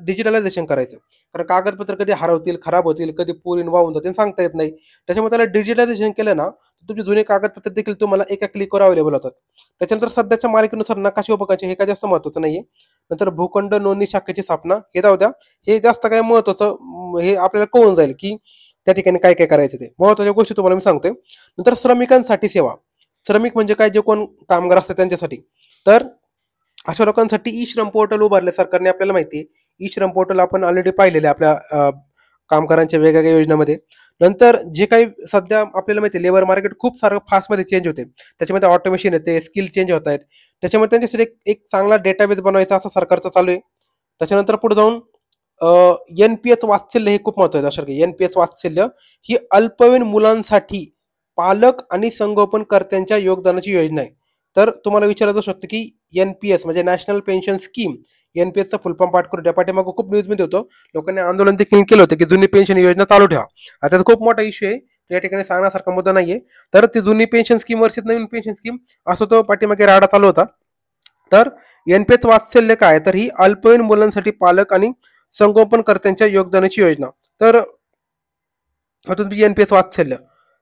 डिजिटलायझेशन करायचं. कारण कागदपत्र कधी हरवतील, खराब होतील, कधी पुरीन वाहून जातील सांगता येत नाही. त्याच्यामुळे त्याला डिजिटलायझेशन केलं ना तुमचे जुने कागदपत्र देखील तुम्हाला एका क्लिकवर अवेलेबल होतात. त्याच्यानंतर सध्याच्या मालिकेनुसार नकाशे उपकाचे हे काय जास्त महत्त्वाचं नाहीये. नंतर भूखंड नोंदणी शाखेची स्थापना हे जाऊ द्या. हे जास्त काय महत्त्वाचं हे आपल्याला कळून जाईल की त्या ठिकाणी काय काय करायचं ते महत्त्वाच्या गोष्टी तुम्हाला मी सांगतोय. नंतर श्रमिकांसाठी सेवा. श्रमिक म्हणजे काय? जे कोण कामगार असतात त्यांच्यासाठी. तर अशा लोकांसाठी ई श्रम पोर्टल उभारले सरकारने आपल्याला माहिती आहे. ई श्रम पोर्टल आपण ऑलरेडी पाहिलेले आपल्या कामगारांच्या वेगवेगळ्या योजनांमध्ये. नंतर जे काही सध्या आपल्याला माहिती आहे लेबर मार्केट खूप सारं फास्टमध्ये चेंज होते. त्याच्यामध्ये ऑटोमेशन येते, स्किल चेंज होत आहेत. त्याच्यामुळे त्यांच्यासाठी एक चांगला डेटाबेस बनवायचा असं सरकारचं चालू आहे. त्याच्यानंतर पुढे जाऊन NPS वात्सल्य हे खूप महत्त्वाचं आहे. अशा NPS वात्सल्य ही अल्पवयीन मुलांसाठी पालक आणि संगोपनकर्त्यांच्या योगदानाची योजना आहे. तर तुम्हाला विचारलं जाऊ शकतं की NPS म्हणजे नॅशनल पेन्शन स्कीम. NPSचा फुल फॉर्म पाठ करू द्या. पाठीमागं खूप न्यूजमध्ये होतं. लोकांनी आंदोलन देखील केलं होतं की जुनी पेन्शन योजना चालू ठेवा. आता खूप मोठा इश्यू आहे. त्या ठिकाणी सांगण्यासारखा मुद्दा नाहीये. तर ती जुनी पेन्शन स्कीम वर्षित नवीन पेन्शन स्कीम असं तो पाठीमागे राडा चालू होता. तर NPS वात्सल्य काय? तर ही अल्पवयीन मुलांसाठी पालक आणि संगोपनकर्त्यांच्या योगदानाची योजना. तर तुमची NPS वात्सल्य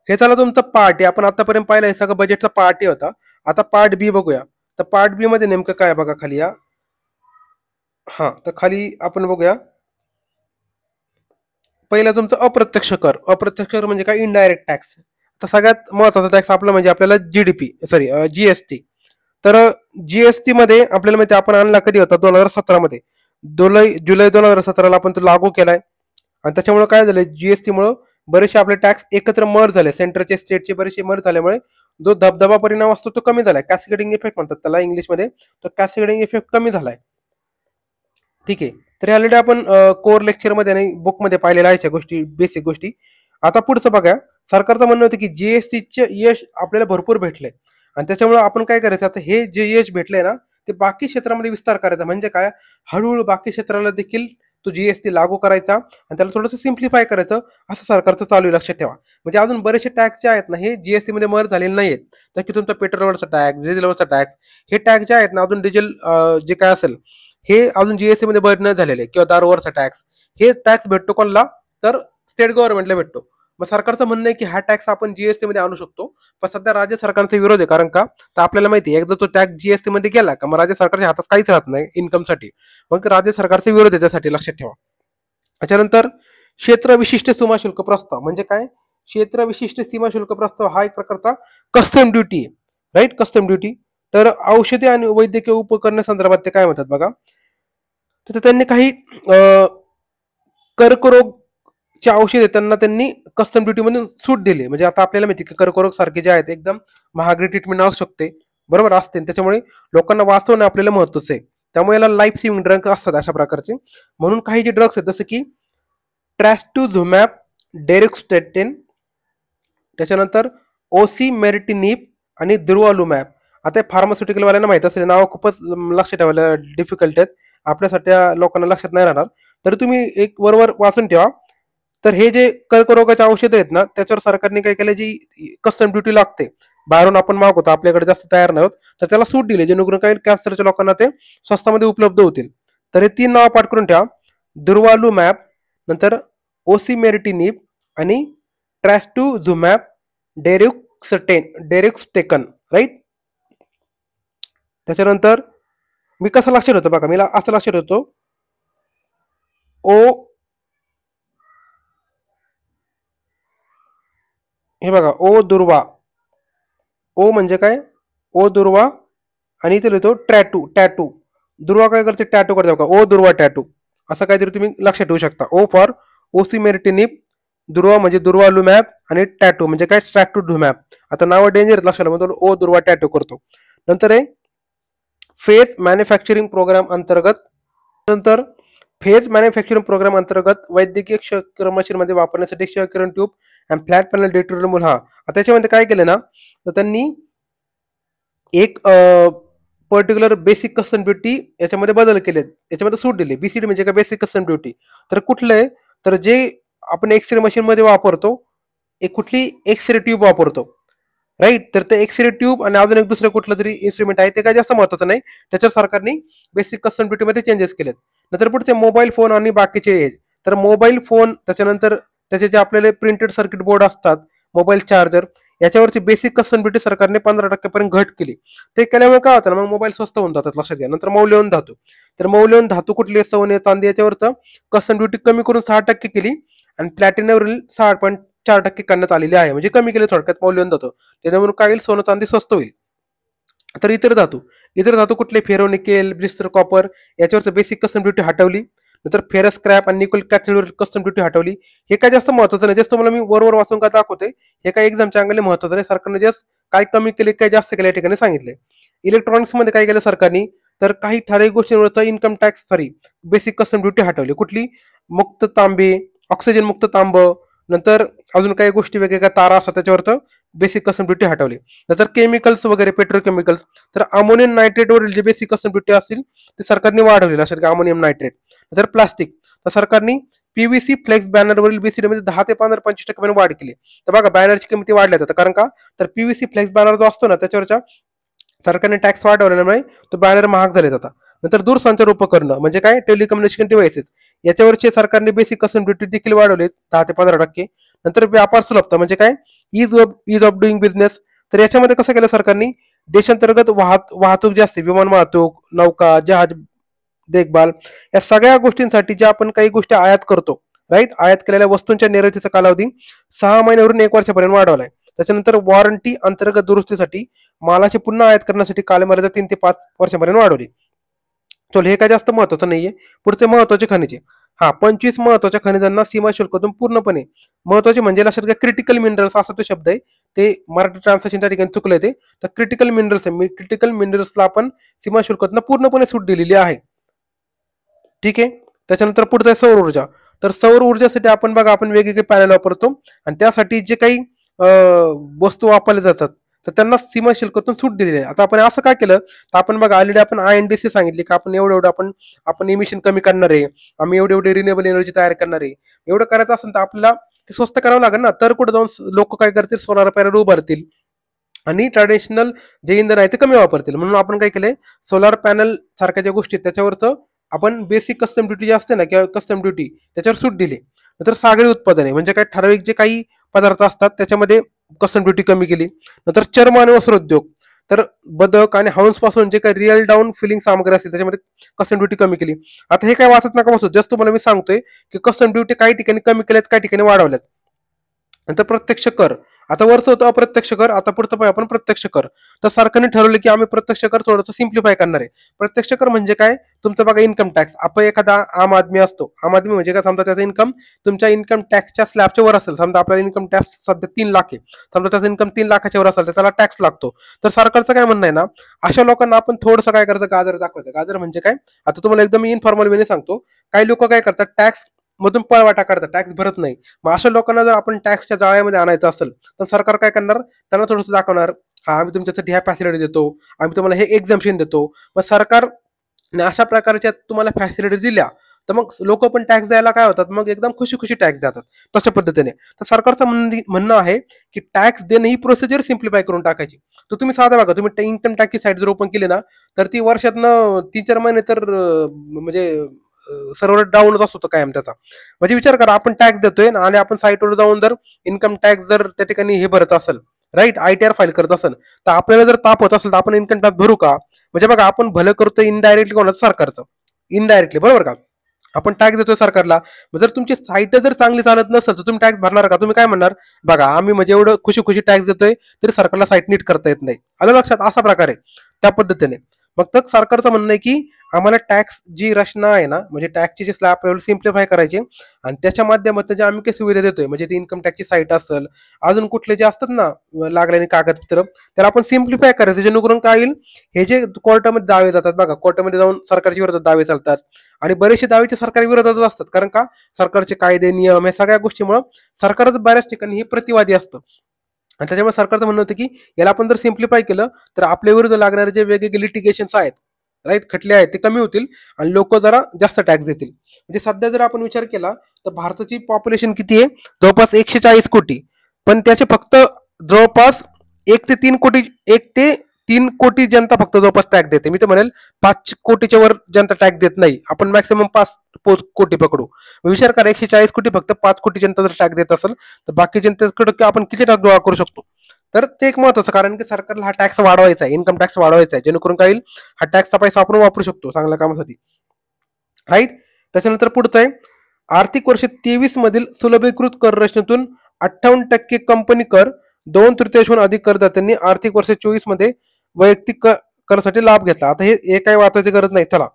हे झालं तुमचं पार्ट आहे. आपण आतापर्यंत पाहिलं हे सगळं बजेटचा पार्ट आहे होता. आता पार्ट बी बघूया. तर पार्ट बी मध्ये नेमकं काय बघा खाली या. तर खाली आपण बघूया. पहिला तुमचं अप्रत्यक्ष कर. अप्रत्यक्ष कर म्हणजे काय? Indirect tax. तर सगळ्यात महत्वाचा टॅक्स आपला म्हणजे आपल्याला GST. तर GST मध्ये आपल्याला माहिती आपण आणला कधी होता? 2017 मध्ये. जुलै 2017ला आपण तो लागू केलाय. आणि त्याच्यामुळे काय झालं? GST मुळे बरेचसे आपले टॅक्स एकत्र मर्ज झाले. सेंटरचे स्टेटचे बरेचसे मर्ज झाल्यामुळे जो धबधबा परिणाम असतो तो कमी झालाय. कॅस्केडिंग इफेक्ट म्हणतात त्याला इंग्लिशमध्ये. तो कॅस्केडिंग इफेक्ट कमी झालाय. ठीक आहे. तर ऑलरेडी आपण कोर लेक्चरमध्ये आणि बुकमध्ये पाहिलेल्या आहेत गोष्टी, बेसिक गोष्टी. आता पुढचं बघा. सरकारचं म्हणणं होतं की GSTचे यश आपल्याला भरपूर भेटलंय आणि त्याच्यामुळे आपण काय करायचं? आता हे जे यश भेटलंय ना ते बाकी क्षेत्रामध्ये विस्तार करायचा. म्हणजे काय? हळूहळू बाकी क्षेत्राला देखील तो GST लागू करायचा आणि त्याला थोडंसं सिम्प्लिफाय करायचं असं सरकारचं चालू आहे, लक्षात ठेवा. म्हणजे अजून बरेचसे टॅक्स जे आहेत ना हे GST मध्ये मर्ज झालेले नाहीयेत. तर की तुमचा पेट्रोलवरचा टॅक्स, डिझेलवरचा टॅक्स, हे टॅक्स जे आहेत ना अजून डिझेल जे काय असेल हे अजून GST मध्ये भर न झालेले किंवा दारूवरचा टॅक्स. हे टॅक्स भेटतो कोणाला? तर स्टेट गव्हर्नमेंटला भेटतो. मग सरकारचं म्हणणं आहे की हा टॅक्स आपण GST मध्ये आणू शकतो. पण सध्या राज्य सरकारचा विरोध आहे. कारण का? तर आपल्याला माहिती आहे एकदा तो टॅक्स GST मध्ये गेला का मग राज्य सरकारच्या हातात काहीच राहत नाही इन्कमसाठी. मग राज्य सरकारचा विरोध आहे त्यासाठी, लक्षात ठेवा. त्याच्यानंतर क्षेत्र विशिष्ट सीमाशुल्क प्रस्ताव म्हणजे काय? क्षेत्र विशिष्ट सीमाशुल्क प्रस्ताव हा एक प्रकारचा कस्टम ड्युटी आहे, राईट? Custom duty. तर औषधी आणि वैद्यकीय उपकरणासंदर्भात ते काय म्हणतात बघा. तर त्यांनी काही कर्करोगचे औषध त्यांना त्यांनी कस्टम ड्युटी मधून सूट दिली. म्हणजे आता आपल्याला माहिती की कर्करोग सारखे जे आहेत एकदम महागडी ट्रीटमेंट असू शकते, बरोबर असते. त्याच्यामुळे लोकांना वाचवणं आपल्याला महत्वाचं आहे. त्यामुळे याला लाईफ सेव्हिंग ड्रग असतात अशा प्रकारचे. म्हणून काही जे ड्रग्स आहेत जसं की ट्रॅस्टुझुमॅब, डेरेक्स्टेटिन, त्याच्यानंतर ओसीमेरिटिनिब आणि दुर्वालुमॅब. आता हे फार्मास्युटिकलवाल्यांना माहित असेल, नाव खूपच लक्षात ठेवायला डिफिकल्ट आहेत, आपल्यासाठी लोकांना लक्षात नाही राहणार. तर तुम्ही एक वरवर वाचून ठेवा. तर हे जे कर्करोगाचे औषधं आहेत ना, त्याच्यावर सरकारने काय केलं, जी कस्टम ड्युटी लागते, बाहेरून आपण मागवतो, आपल्याकडे जास्त तयार नाही होत, तर त्याला सूट दिली, जेणेकरून काही कॅन्सरच्या लोकांना ते स्वस्तामध्ये उपलब्ध होतील. तर हे 3 नाव पाठ करून ठेवा: दुर्वालुमॅब, नंतर ओसीमेरिटिनिब आणि ट्रॅस्टुझुमॅब डेरुक्स्टेकन, राईट. त्याच्यानंतर मी कसं लक्षात होतं बघा, मी असं लक्षात होतो, हे बघा, ओ दुर्वा, ओ म्हणजे काय, ओ दुर्वा, आणि इथे लिहितो टॅटू. दुर्वा काय करते, टॅटू करते बघा, ओ दुर्वा टॅटू, असं काहीतरी तुम्ही लक्षात ठेवू शकता. ओ फॉर ओसीमेरिटिनिब, दुर्वा म्हणजे दुर्वालुमॅब, आणि टॅटू म्हणजे काय, ट्रॅक्टुझुमॅब. आता नाव डेंजर लक्षात, म्हणून ओ दुर्वा टॅटू करतो. नंतर आहे फेज मॅन्युफॅक्चरिंग प्रोग्राम अंतर्गत, नंतर फेज मॅन्युफॅक्चरिंग प्रोग्राम अंतर्गत वैद्यकीय क्षकिरण मशीनमध्ये वापरण्यासाठी क्षकिरण ट्यूब अँड फ्लॅट पॅनल डिट्रिब्युल. हा, त्याच्यामध्ये काय केलं ना, तर त्यांनी एक पर्टिक्युलर बेसिक कस्टम ड्युटी याच्यामध्ये बदल केले, याच्यामध्ये सूट दिली. बीसीडी म्हणजे काय, बेसिक कस्टम ड्युटी. तर कुठलं आहे, तर जे आपण एक्सरे मशीनमध्ये वापरतो, एक कुठली एक्सरे ट्यूब वापरतो, राईट. तर ते एक्सरे ट्यूब आणि अजून एक दुसरं कुठलं तरी इन्स्ट्रुमेंट आहे, ते काय जास्त महत्वाचं नाही, त्याच्यावर सरकारने बेसिक कस्टम ड्युटीमध्ये चेंजेस केलेत. नंतर पुढचे मोबाईल फोन आणि बाकीचे. तर मोबाईल फोन, त्याच्यानंतर त्याचे जे आपल्याला प्रिंटेड सर्किट बोर्ड असतात, मोबाईल चार्जर, याच्यावरची बेसिक कस्टम ड्युटी सरकारने 15% पर्यंत घट केली. ते केल्यामुळे काय होतं ना, मग मोबाईल स्वस्त होऊन जातात, लक्षात घ्या. नंतर मौल्यवान धातू, तर मौल्यवान धातू कुठली, सोने चांदी, याच्यावरचं कस्टम ड्युटी कमी करून 6% केली, आणि प्लॅटिनमवरील 6.4% करण्यात आलेली आहे, म्हणजे कमी केले थोडक्यात मौल्यवान धातू. त्याच्यामुळे काय होईल, सोनं चांदी स्वस्त होईल. तर इतर धातू कुठले, फेरो निकेल, ब्रिस्टर कॉपर, याच्यावरचं बेसिक कस्टम ड्युटी हटवली. नंतर फेरस स्क्रॅप आणि निकोल कॅथलवर कस्टम ड्युटी हटवली. हे काय जास्त महत्वाचं नाही, जस्ट तुम्हाला मी वरवर वाचून का दाखवते, हे काय एक्झामच्या अंगाने महत्वाचं नाही. सरकारने जस्ट काय कमी केले, काय जास्त केले, या ठिकाणी सांगितले. इलेक्ट्रॉनिक्स मध्ये काय केलं सरकारने, तर काही ठराविक गोष्टींवरचा income tax, basic custom duty हटवली. कुठली, मुक्त तांबे, ऑक्सिजन मुक्त तांब, नंतर अजून काही गोष्टी वेगवेगळ्या तारा असतात, त्याच्यावरचं बेसिक कस्टम ड्युटी हटवली. नंतर केमिकल्स वगैरे, पेट्रोकेमिकल्स, तर अमोनियम नायट्रेटवरील जे बेसिक कस्टम ड्युटी असतील ते सरकारने वाढवले, लक्षात घ्या, अमोनियम नायट्रेट. नंतर प्लास्टिक, तर सरकारने पीव्हीसी फ्लेक्स बॅनरवरील बेसिडी मध्ये 10 ते 25% वाढ केली. तर बघा, बॅनरची किंमती वाढल्या जातात, कारण का, तर पीव्हीसी फ्लेक्स बॅनर जो असतो ना, त्याच्यावरच्या सरकारने टॅक्स वाढवल्यामुळे तो बॅनर महाग झाले जातात. नंतर दूरसंचार उपकरणं म्हणजे काय, टेलिकम्युनिकेशन डिव्हाइसेस, याच्यावरचे सरकारने बेसिक कस्टम ड्युटी देखील वाढवले 10 ते 15%. नंतर व्यापार सुलभता म्हणजे काय, इज ऑफ डुईंग बिझनेस, तर याच्यामध्ये कसं केलं सरकारने, देशांतर्गत वाहतूक जी असते, विमान वाहतूक, नौका, जहाज देखभाल, या सगळ्या गोष्टींसाठी ज्या आपण काही गोष्टी आयात करतो, राईट, आयात केलेल्या वस्तूंच्या निर्यातीचा कालावधी 6 महिन्यावरून 1 वर्षापर्यंत वाढवलाय. त्याच्यानंतर वॉरंटी अंतर्गत दुरुस्तीसाठी, मालाची पुन्हा आयात करण्यासाठी कालमर्यादा 3 ते 5 वर्षापर्यंत वाढवली. चल, हे काय जास्त महत्वाचं नाहीये. पुढचे महत्वाचे खनिजे, हा, 25 महत्वाच्या खनिजांना सीमा शुल्कातून पूर्णपणे, महत्वाचे म्हणजे लक्षात घ्या, क्रिटिकल मिनरल्स असा तो शब्द आहे, ते मराठी ट्रान्सलेशन त्या ठिकाणी चुकलंय ते. तर क्रिटिकल मिनरल्स आहे, क्रिटिकल मिनरल्सला आपण सीमा शुल्कातून पूर्णपणे सूट दिलेली आहे, ठीक आहे. त्याच्यानंतर पुढचं आहे सौर ऊर्जा. तर सौर ऊर्जेसाठी आपण बघा, आपण वेगवेगळे पॅनल वापरतो, आणि त्यासाठी जे काही वस्तू वापरल्या जातात, तर त्यांना सीमा शुल्कातून सूट दिलेली आहे. आता आपण असं काय केलं, तर आपण बघा, ऑलरेडी आपण INDC सांगितले की आपण एवढं आपण इमिशन कमी करणार आहे, आम्ही एवढे रिन्युएबल एनर्जी तयार करणार आहे. एवढं करायचं असेल तर आपल्याला ते स्वस्त करावं लागेल ना, तर कुठे जाऊन लोक काय करतील, सोलार पॅनल उभारतील, आणि ट्रॅडिशनल जे इंधन आहे ते कमी वापरतील. म्हणून आपण काय केलंय, सोलार पॅनल सारख्या ज्या गोष्टी त्याच्यावरचं आपण बेसिक कस्टम ड्युटी जे असते ना, किंवा कस्टम ड्युटी, त्याच्यावर सूट दिली. नंतर सागरी उत्पादने म्हणजे काय, ठराविक जे काही पदार्थ असतात त्याच्यामध्ये कस्टम ड्युटी कमी केली. नंतर चर्म आणि वस्त्रोद्योग, तर बदक आणि हाऊन्स पासून जे काही रिअल डाऊन फिलिंग सामग्री असते त्याच्यामध्ये कस्टम ड्युटी कमी केली. आता हे काय वाचत नका बसू, जस्ट तुम्हाला मी सांगतोय की कस्टम ड्युटी काही ठिकाणी कमी केल्यात, काही ठिकाणी वाढवल्यात. नंतर प्रत्यक्ष कर, आता वरचं होतं अप्रत्यक्ष कर, आता पुढचं पाहिजे आपण प्रत्यक्ष कर. तर सरकारने ठरवलं की आम्ही प्रत्यक्ष कर थोडंसं सिम्प्लिफाय करणार आहे. प्रत्यक्ष कर म्हणजे काय, तुमचं बघा इन्कम टॅक्स, आपण एखादा आम आदमी असतो, आम आदमी म्हणजे काय, समजा त्याचा इन्कम तुमच्या इन्कम टॅक्सच्या स्लॅबच्या वर असेल, समजा आपल्याला इन्कम टॅक्स सध्या 3 लाख आहे, समजा त्याचा इन्कम 3 लाखाच्या वर असेल तर त्याला टॅक्स लागतो. तर सरकारचं काय म्हणणं आहे ना, अशा लोकांना आपण थोडंसं काय करतं, गाजर दाखवायचं. गाजर म्हणजे काय, आता तुम्हाला एकदम इन्फॉर्मल वेने सांगतो, काही लोक काय करतात, टॅक्स मधून पळवाटा करतात, टॅक्स भरत नाही. मग अशा लोकांना जर आपण टॅक्सच्या जाळ्यामध्ये आणायचं असेल तर सरकार काय करणार, त्यांना थोडंसं दाखवणार, हा आम्ही तुमच्यासाठी ह्या फॅसिलिटी देतो, आम्ही तुम्हाला हे एक्झम्पशन देतो. मग सरकार अशा प्रकारच्या तुम्हाला फॅसिलिटी दिल्या तर मग लोक पण टॅक्स द्यायला काय होतात, मग एकदम खुशी खुशी टॅक्स देतात तशा पद्धतीने. तर सरकारचं म्हणणं आहे की टॅक्स देणं ही प्रोसिजर सिम्प्लिफाय करून टाकायची. तर तुम्ही साधा बघा, तुम्ही इन्कम टॅक्सची साईट जर ओपन केली ना तर ती वर्षातनं 3-4 महिने तर म्हणजे सर्व्हर डाऊनच असतो कायम त्याचा. म्हणजे विचार करा, आपण टॅक्स देतोय आणि आपण साईटवर जाऊन जर इन्कम टॅक्स जर त्या ठिकाणी हे भरत असेल, राईट, ITR फाईल करत असेल, तर आपल्याला जर ताप होत असेल तर आपण इन्कम टॅक्स भरू का? म्हणजे बघा, आपण भलं करतो इनडायरेक्टली कोणाचं, सरकारचं इनडायरेक्टली, बरोबर का? आपण टॅक्स देतोय सरकारला. जर तुमची साईट जर चांगली चालत नसेल तर तुम्ही टॅक्स भरणार का? तुम्ही काय म्हणणार, बघा आम्ही म्हणजे एवढं खुशी खुशी टॅक्स देतोय तरी सरकारला साईट नीट करता येत नाही. आलं लक्षात? असा प्रकारे त्या पद्धतीने. मग तर सरकारचं म्हणणं आहे की आम्हाला टॅक्स जी रचना आहे ना, म्हणजे टॅक्सची जी स्लॅब आपल्याला सिम्प्लिफाय करायची आणि त्याच्या माध्यमातून जे आम्ही काही सुविधा देतोय, म्हणजे ती इन्कम टॅक्सची साईट असेल, अजून कुठले जे असतात ना लागलेले कागदपत्र, त्याला आपण सिम्प्लिफाय करायचं, जेणेकरून काय होईल, हे जे कोर्टामध्ये दावे जातात बघा, कोर्टामध्ये जाऊन सरकारच्या विरोधात दावे चालतात आणि बरेचसे दावेचे सरकारी विरोधातच असतात. कारण का, सरकारचे कायदे नियम या सगळ्या गोष्टीमुळे सरकारच बऱ्याच ठिकाणी हे प्रतिवादी असतं. आणि त्याच्यामुळे सरकारचं म्हणणं होतं की याला आपण जर सिम्प्लिफाय केलं तर आपल्या विरुद्ध लागणारे जे वेगवेगळे लिटिगेशन्स आहेत, राईट, खटले आहेत, ते कमी होतील आणि लोक जरा जास्त टॅक्स देतील. म्हणजे सध्या जर आपण विचार केला तर भारताची पॉप्युलेशन किती आहे, जवळपास 140 कोटी, पण त्याचे फक्त जवळपास 1 ते 3 कोटी जनता फक्त जवळपास टॅक्स देते. मी तर म्हणेल 5 कोटीच्या वर जनता टॅक्स देत नाही. आपण मॅक्सिमम 5 कोटी पकडू. विचार करा, 140 कोटी फक्त 5 कोटी जनता जर टॅक्स देत असेल तर बाकी जनतेकडे आपण किती टॅक्स गोळा करू शकतो? तर ते एक महत्वाचं, कारण की सरकारला हा टॅक्स वाढवायचा आहे, इन्कम टॅक्स वाढवायचा आहे, जेणेकरून काय होईल, हा टॅक्सचा पैसा आपण वापरू शकतो चांगल्या कामासाठी, राईट. त्याच्यानंतर पुढचं आहे, आर्थिक वर्ष 23 मधील सुलभीकृत कर रचनेतून 58% कंपनी कर, 2/3हून अधिक करदात्यांनी आर्थिक वर्ष 24 मध्ये वैयक्तिक करासाठी लाभ घेतला. आता हे काय वाचायची गरज नाही. चला,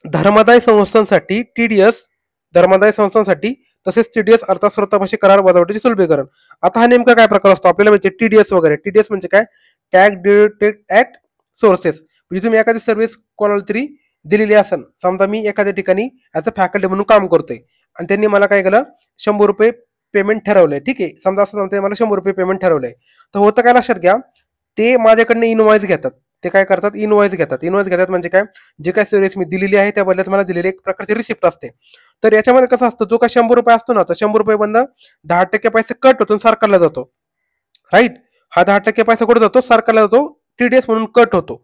धर्मादाय संस्थांसाठी TDS, धर्मादाय संस्थांसाठी तसेच TDS अर्थात स्वतःपाशी करार वजावटीचे सुलभीकरण. आता हा नेमका काय प्रकार असतो आपल्याला माहिती, TDS वगैरे. TDS म्हणजे काय, टॅक्स डिडक्टेड ऍट सोर्सेस. म्हणजे तुम्ही एखादी सर्व्हिस कोणाला तरी दिलेली असेल, समजा मी एखाद्या ठिकाणी ऍज अ फॅकल्टी म्हणून काम करतोय आणि त्यांनी मला काय केलं, 100 रुपये पेमेंट ठरवलंय, ठीक आहे, समजा असं सांगते मला 100 रुपये पेमेंट ठरवलंय. तर होतं काय, लक्षात घ्या, ते माझ्याकडनं इनवॉइस घेतात. ते काय करतात, इनवॉइस घेतात. इनवॉइस घेतात म्हणजे काय, जे काय सर्व्हिस मी दिलेली आहे त्या बदल्यात मला दिलेली एक प्रकारची रिसिप्ट असते. तर याच्यामध्ये कसं असतं, जो काय 100 रुपये असतो ना, तर 100 रुपये बंद 10% पैसे कट होतो सरकारला जातो, राईट. हा 10% पैसा कुठे जातो, सरकारला जातो, TDS म्हणून कट होतो.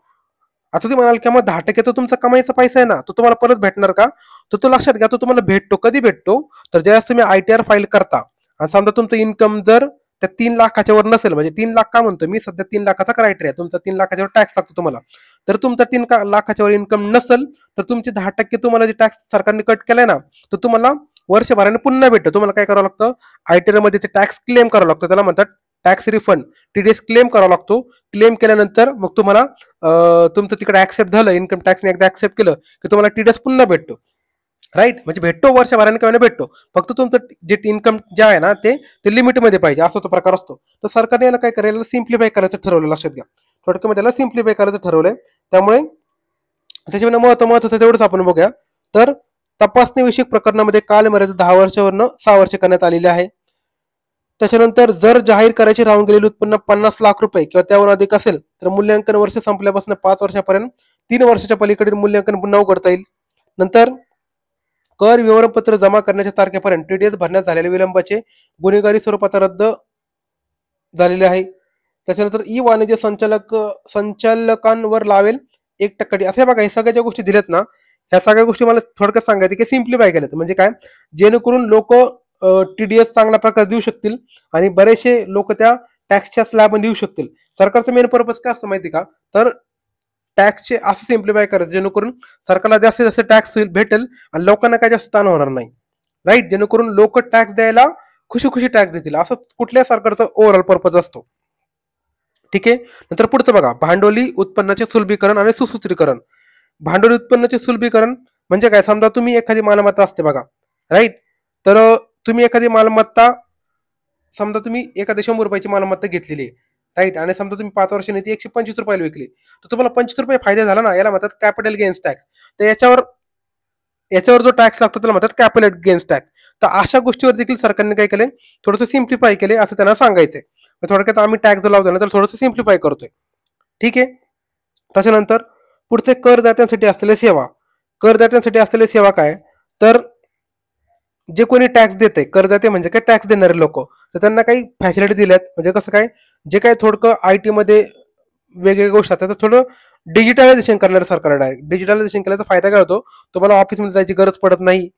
आता तुम्ही म्हणाल की मग 10% तर तुमचा कमाईचा पैसा आहे ना, तो तुम्हाला परत भेटणार का? तर तो लक्षात घ्या, तो तुम्हाला भेटतो. कधी भेटतो, तर ज्यावेळेस तुम्ही ITR फाईल करता आणि समजा तुमचं इन्कम जर त्या 3 लाखाच्या वर नसेल, म्हणजे 3 लाख का म्हणतो मी, सध्या 3 लाखाचा क्रायटेरिया, तुमचा 3 लाखाच्या वर टॅक्स लागतो तुम्हाला. तर तुमचा 3 लाखाच्या वर इन्कम नसेल तर तुमचे 10% तुम्हाला जे टॅक्स सरकारने कट केलाय ना, तर तुम्हाला वर्षभराने पुन्हा भेटतो. तुम्हाला काय करावं लागतं, ITR मध्ये ते टॅक्स क्लेम करावं लागतं, त्याला म्हणतात टॅक्स रिफंड. TDS क्लेम करावा लागतो. क्लेम केल्यानंतर मग तुम्हाला तुमचं तिकडे ऍक्सेप्ट झालं, इन्कम टॅक्सने एकदा ऍक्सेप्ट केलं की तुम्हाला TDS पुन्हा भेटतो, राईट. म्हणजे भेटतो, वर्षभराने किंवा भेटतो, फक्त तुमचं जे इन्कम जे आहे ना ते लिमिटमध्ये पाहिजे, असा तो प्रकार असतो. तर सरकारने याला काय करायला, सिम्प्लिफाय करायचं ठरवलं, लक्षात घ्या. थोडक्यामध्ये त्याला सिम्प्लिफाय करायचं ठरवलंय. त्यामुळे त्याच्यामध्ये महत्वाचं तेवढंच आपण बघूया. तर तपासणीविषयक प्रकरणामध्ये कालमर्यादा 10 वर्षावरनं 6 वर्ष करण्यात आलेली आहे. त्याच्यानंतर जर जाहीर करायचे राहून गेलेले उत्पन्न 50 लाख रुपये किंवा त्यावर अधिक असेल तर मूल्यांकन वर्ष संपल्यापासून 5 वर्षापर्यंत 3 वर्षाच्या पलीकडील मूल्यांकन पुन्हा उघडता येईल. नंतर कर विवरणपत्र जमा करण्याच्या तारखेपर्यंत TDS भरण्यात झालेल्या विलंबाचे गुन्हेगारी स्वरूपात रद्द झालेले आहे. त्याच्यानंतर ई वाणिज्य संचालकांवर लावेल 1% असे बघा, हे सगळ्या ज्या गोष्टी दिल्यात ना, ह्या सगळ्या गोष्टी मला थोडक्यात सांगायचं की सिम्प्लिफाय केल्यात. म्हणजे काय, जेणेकरून लोक TDS चांगल्या प्रकारे देऊ शकतील आणि बरेचसे लोक त्या टॅक्सच्या स्लॅबमध्ये येऊ शकतील. सरकारचं मेन पर्पज काय असतं माहिती का, तर टॅक्सचे असं सिम्प्लिफाय करायचं जेणेकरून सरकारला जास्तीत जास्त टॅक्स भेटेल आणि लोकांना काय जास्त ताण होणार नाही, राईट. जेणेकरून लोक टॅक्स द्यायला खुशी खुशी टॅक्स देतील, असं कुठल्या सरकारचा ओव्हरऑल पर्पज असतो, ठीक आहे. नंतर पुढचं बघा, भांडवली उत्पन्नाचे सुलभीकरण आणि सुसूत्रीकरण. भांडवली उत्पन्नाचे सुलभीकरण म्हणजे काय, समजा तुम्ही एखादी मालमत्ता असते बघा, राईट. तर तुम्ही एखादी मालमत्ता, समजा तुम्ही एखादी 100 रुपयाची मालमत्ता घेतलेली आहे, राईट, आणि समजा तुम्ही 5 वर्षांनी ती 125 रुपयाला विकली, तर तुम्हाला 25 रुपये फायदा झाला ना, याला म्हणतात कॅपिटल गेन्स टॅक्स. तर याच्यावर याच्यावर जो टॅक्स लागतो त्याला म्हणतात कॅपिटल गेन्स टॅक्स. तर अशा गोष्टीवर देखील सरकारने काय केलंय, थोडंसं सिम्प्लिफाय केले असं त्यांना सांगायचंय. थोडक्यात आम्ही टॅक्स जर लावतो ना तर थोडंसं सिम्प्लिफाय करतोय. ठीक आहे. त्याच्यानंतर पुढचे करदात्यांसाठी असलेल्या सेवा. करदात्यांसाठी असलेल्या सेवा काय, तर जे कोणी टॅक्स देते, करदाते म्हणजे काय टॅक्स देणारे लोक, तर त्यांना काही फॅसिलिटी दिल्यात. म्हणजे कसं काय, जे काय थोडकं IT मध्ये वेगवेगळ्या गोष्टी असतात तर थोडं डिजिटलायझेशन करणार सरकार. डायरेक्ट डिजिटलायझेशन केल्याचा फायदा काय होतो, तुम्हाला ऑफिसमध्ये जायची गरज पडत नाही,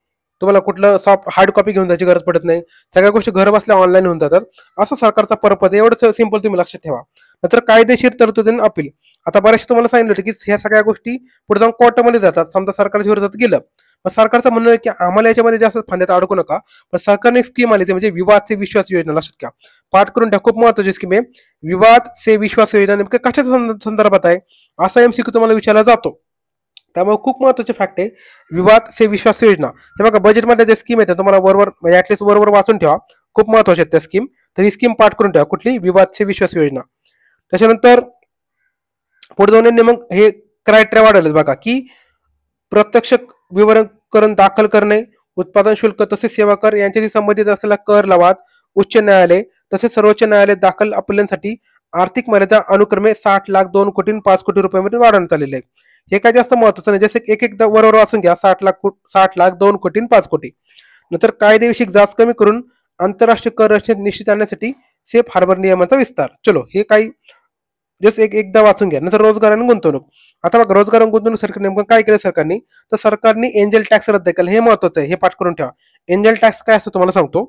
तुम्हाला कुठलं सॉफ्ट हार्ड कॉपी घेऊन जायची गरज पडत नाही, सगळ्या गोष्टी घर बसल्या ऑनलाईन होऊन जातात. असं सरकारचा पर्पज आहे. एवढं सिंपल तुम्ही लक्षात ठेवा. नंतर कायदेशीर तरतुदी अपील. आता बऱ्याचशा तुम्हाला सांगितलं होतं की ह्या सगळ्या गोष्टी पुढे जाऊन कोर्टामध्ये जातात. समजा सरकारच्या विरोधात गेलं, पण सरकारचं म्हणणं आहे की आम्हाला याच्यामध्ये जास्त फांद्यात अडकू नका. पण सरकारने एक स्कीम आली, ती म्हणजे विवाद से विश्वास योजना. लक्षात घ्या, पाठ करून ठेवा, खूप महत्वाची स्कीम आहे. विवाद से विश्वास योजना नेमकं कशाच्या संदर्भात आहे असा MCQ तुम्हाला विचारला जातो. त्यामुळे खूप महत्वाचे फॅक्ट आहे विवाद से विश्वास योजना. हे बघा, बजेटमध्ये जे स्कीम आहे तुम्हाला बरोबर म्हणजे ऍटलीस्ट बरोबर वाचून ठेवा, खूप महत्वाचे आहेत त्या स्कीम. तर ही स्कीम पाठ करून ठेवा, कुठली, विवाद से विश्वास योजना. त्याच्यानंतर पुढे जाऊन मग हे क्रायटेरिया वाढवले बघा, की प्रत्यक्ष विवरणकरण दाखल करणे, उत्पादन शुल्क तसेच सेवा कर यांच्याशी संबंधित असलेला कर लवाद उच्च न्यायालय तसेच सर्वोच्च न्यायालय दाखल अपीलांसाठी आर्थिक मर्यादा अनुक्रमे 60 लाख 2 कोटी 5 कोटी रुपयामध्ये वाढवण्यात आलेले आहे. हे काय जास्त महत्वाचं नाही, जसे एक एकदा बरोबर वाचून घ्या, 60 लाख 2 कोटी 5 कोटी. नंतर कायदेविषयक जाच कमी करून आंतरराष्ट्रीय कर रचनेत निश्चित आणण्यासाठी सेफ हार्बर नियमांचा विस्तार. चलो, हे काही जस्ट एकदा वाचून घ्या. नंतर रोजगार आणि गुंतवणूक. आता बघा, रोजगार आणि गुंतवणूक सरकार नेमकं काय केलं सरकारने, तर सरकारने एंजल टॅक्स रद्द केला. हे महत्वाचं आहे, हे पाठ करून ठेवा. एंजल टॅक्स काय असतो तुम्हाला सांगतो.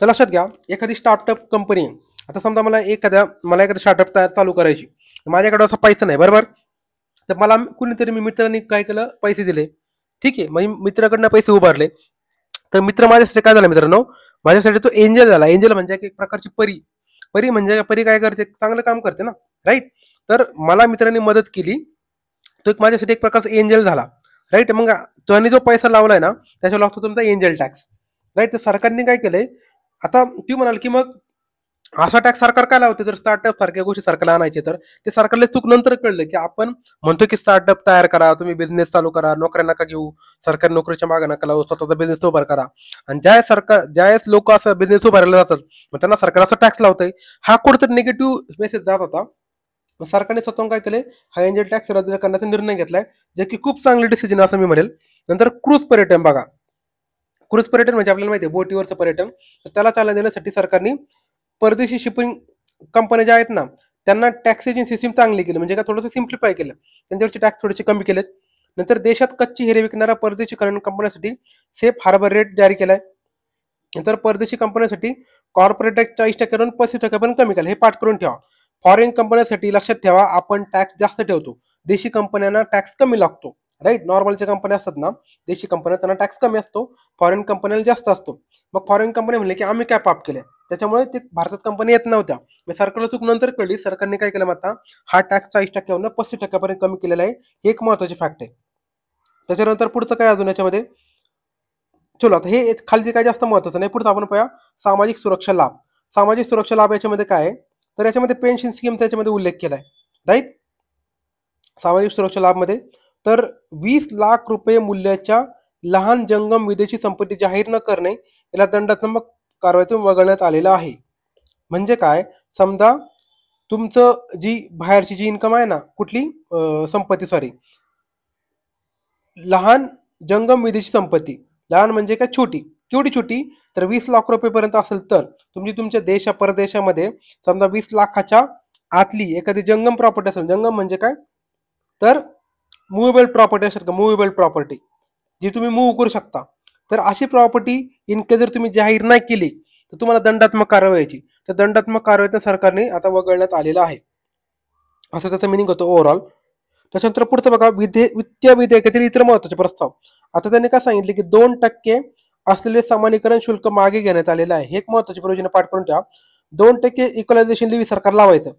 तर लक्षात घ्या, एखादी स्टार्टअप कंपनी, आता समजा मला एखादी स्टार्टअप चालू करायची, माझ्याकडे असा पैसा नाही, बरोबर. तर मला कुणीतरी मित्रांनी काय केलं, पैसे दिले. ठीक आहे, मग मित्राकडनं पैसे उभारले. तर मित्र माझ्यासाठी काय झाला मित्रांनो, माझ्यासाठी तो एंजल झाला. एंजल म्हणजे एक प्रकारची परी. परी म्हणजे परी काय करते, चांगलं काम करते ना, राईट. तर मला मित्रांनी मदत केली, तो एक माझ्यासाठी एक प्रकारचा एंजल झाला, राईट. मग त्यांनी जो पैसा लावलाय ना त्याच्यावर लागतो तुमचा एंजल टॅक्स, राईट. तर सरकारने काय केलंय, आता तुम्ही म्हणाल की मग असा टॅक्स सरकार काय लावते, जर स्टार्टअप सारख्या गोष्टी सरकारला आणायचे तर ते सरकारला चूक नंतर कळलं, की आपण म्हणतो की स्टार्टअप तयार करा, तुम्ही बिझनेस चालू करा, नोकऱ्या नका घेऊ, सरकारी नोकरीच्या मागे नका लावू, स्वतःचा बिझनेस उभा करा. आणि ज्यावेळेस लोक असं बिझनेस उभारायला जातात मग त्यांना सरकार असं टॅक्स लावतंय, हा कुठेतरी निगेटिव्ह मेसेज जात होता. मग सरकारने स्वतःहून काय केले, हा एंजल टॅक्स रद्द करण्याचा निर्णय घेतलाय, जे की खूप चांगली डिसिजन असं मी म्हणेल. नंतर क्रूज पर्यटन बघा, क्रूज पर्यटन म्हणजे आपल्याला माहिती आहे बोटीवरचं पर्यटन, तर त्याला चालना देण्यासाठी सरकारने परदेशी शिपिंग कंपन्या ज्या आहेत ना त्यांना टॅक्सेशन सिस्टीम चांगली केली, म्हणजे काय थोडंसं सिम्प्लिफाय केलं, त्यांच्यावरचे टॅक्स थोडेसे कमी केलेत. नंतर देशात कच्ची हिरे विकणाऱ्या परदेशी कंपन्यांसाठी सेफ हार्बर रेट जारी केलाय. नंतर परदेशी कंपन्यांसाठी कॉर्पोरेट टॅक्स 40% 35% पण कमी केला. हे पाठ करून ठेवा. फॉरेन कंपन्यांसाठी लक्षात ठेवा, आपण टॅक्स जास्त ठेवतो, देशी कंपन्यांना टॅक्स कमी लागतो, राईट. नॉर्मलच्या कंपन्या असतात ना देशी कंपन्या, त्यांना टॅक्स कमी असतो, फॉरेन कंपन्याला जास्त असतो. मग फॉरेन कंपनी म्हणले की आम्ही काय पाप केलं, त्याच्यामुळे ते भारतात कंपनी येत नव्हत्या. मग सरकारला चूक नंतर कळली, सरकारने काय केलं, आता हा टॅक्स 40%वरून 35% कमी केलेला आहे. हे एक महत्वाची फॅक्ट आहे. त्याच्यानंतर पुढचं काय अजून याच्यामध्ये, चलो आता हे खाली काय जास्त महत्वाचं नाही, पुढचं आपण पाहूया सामाजिक सुरक्षा लाभ. सामाजिक सुरक्षा लाभ याच्यामध्ये काय आहे, तर याच्यामध्ये पेन्शन स्कीम त्याच्यामध्ये उल्लेख केलाय, राईट. सामाजिक सुरक्षा लाभ मध्ये तर 20 लाख रुपये मूल्याच्या लहान जंगम विदेशी संपत्ती जाहीर न करणे याला दंडात्मक कारवाईतून वगळण्यात आलेला आहे. म्हणजे काय, समजा तुमचं बाहेरची जी इन्कम आहे ना, कुठली संपत्ती, सॉरी, लहान जंगम विदेशी संपत्ती, लहान म्हणजे काय, छोटी, केवढी छोटी, तर 20 लाख रुपयेपर्यंत असेल तर तुमच्या परदेशामध्ये समजा 20 लाखाच्या आतली एखादी जंगम प्रॉपर्टी असेल, जंगम म्हणजे काय, तर मुव्हेबल प्रॉपर्टी असेल का, मुव्हेबल प्रॉपर्टी जी तुम्ही मूव्ह करू शकता, तर अशी प्रॉपर्टी इनकेस जर तुम्ही जाहीर नाही केली तर तुम्हाला दंडात्मक कारवाई यायची. तर दंडात्मक कारवाई सरकारने आता वगळण्यात आलेला आहे, असं त्याचा मिनिंग होतं ओव्हरऑल. त्याच्यानंतर पुढचं बघा, वित्तीय विधेयकातील इतर महत्वाचे प्रस्ताव. आता त्यांनी काय सांगितले की 2% असलेले समानीकरण शुल्क मागे घेण्यात आलेलं आहे. हे एक महत्वाची प्रोविजन पाठ करून ठेवा. 2% इक्वलायझेशन लिव्ही सरकार लावायचं.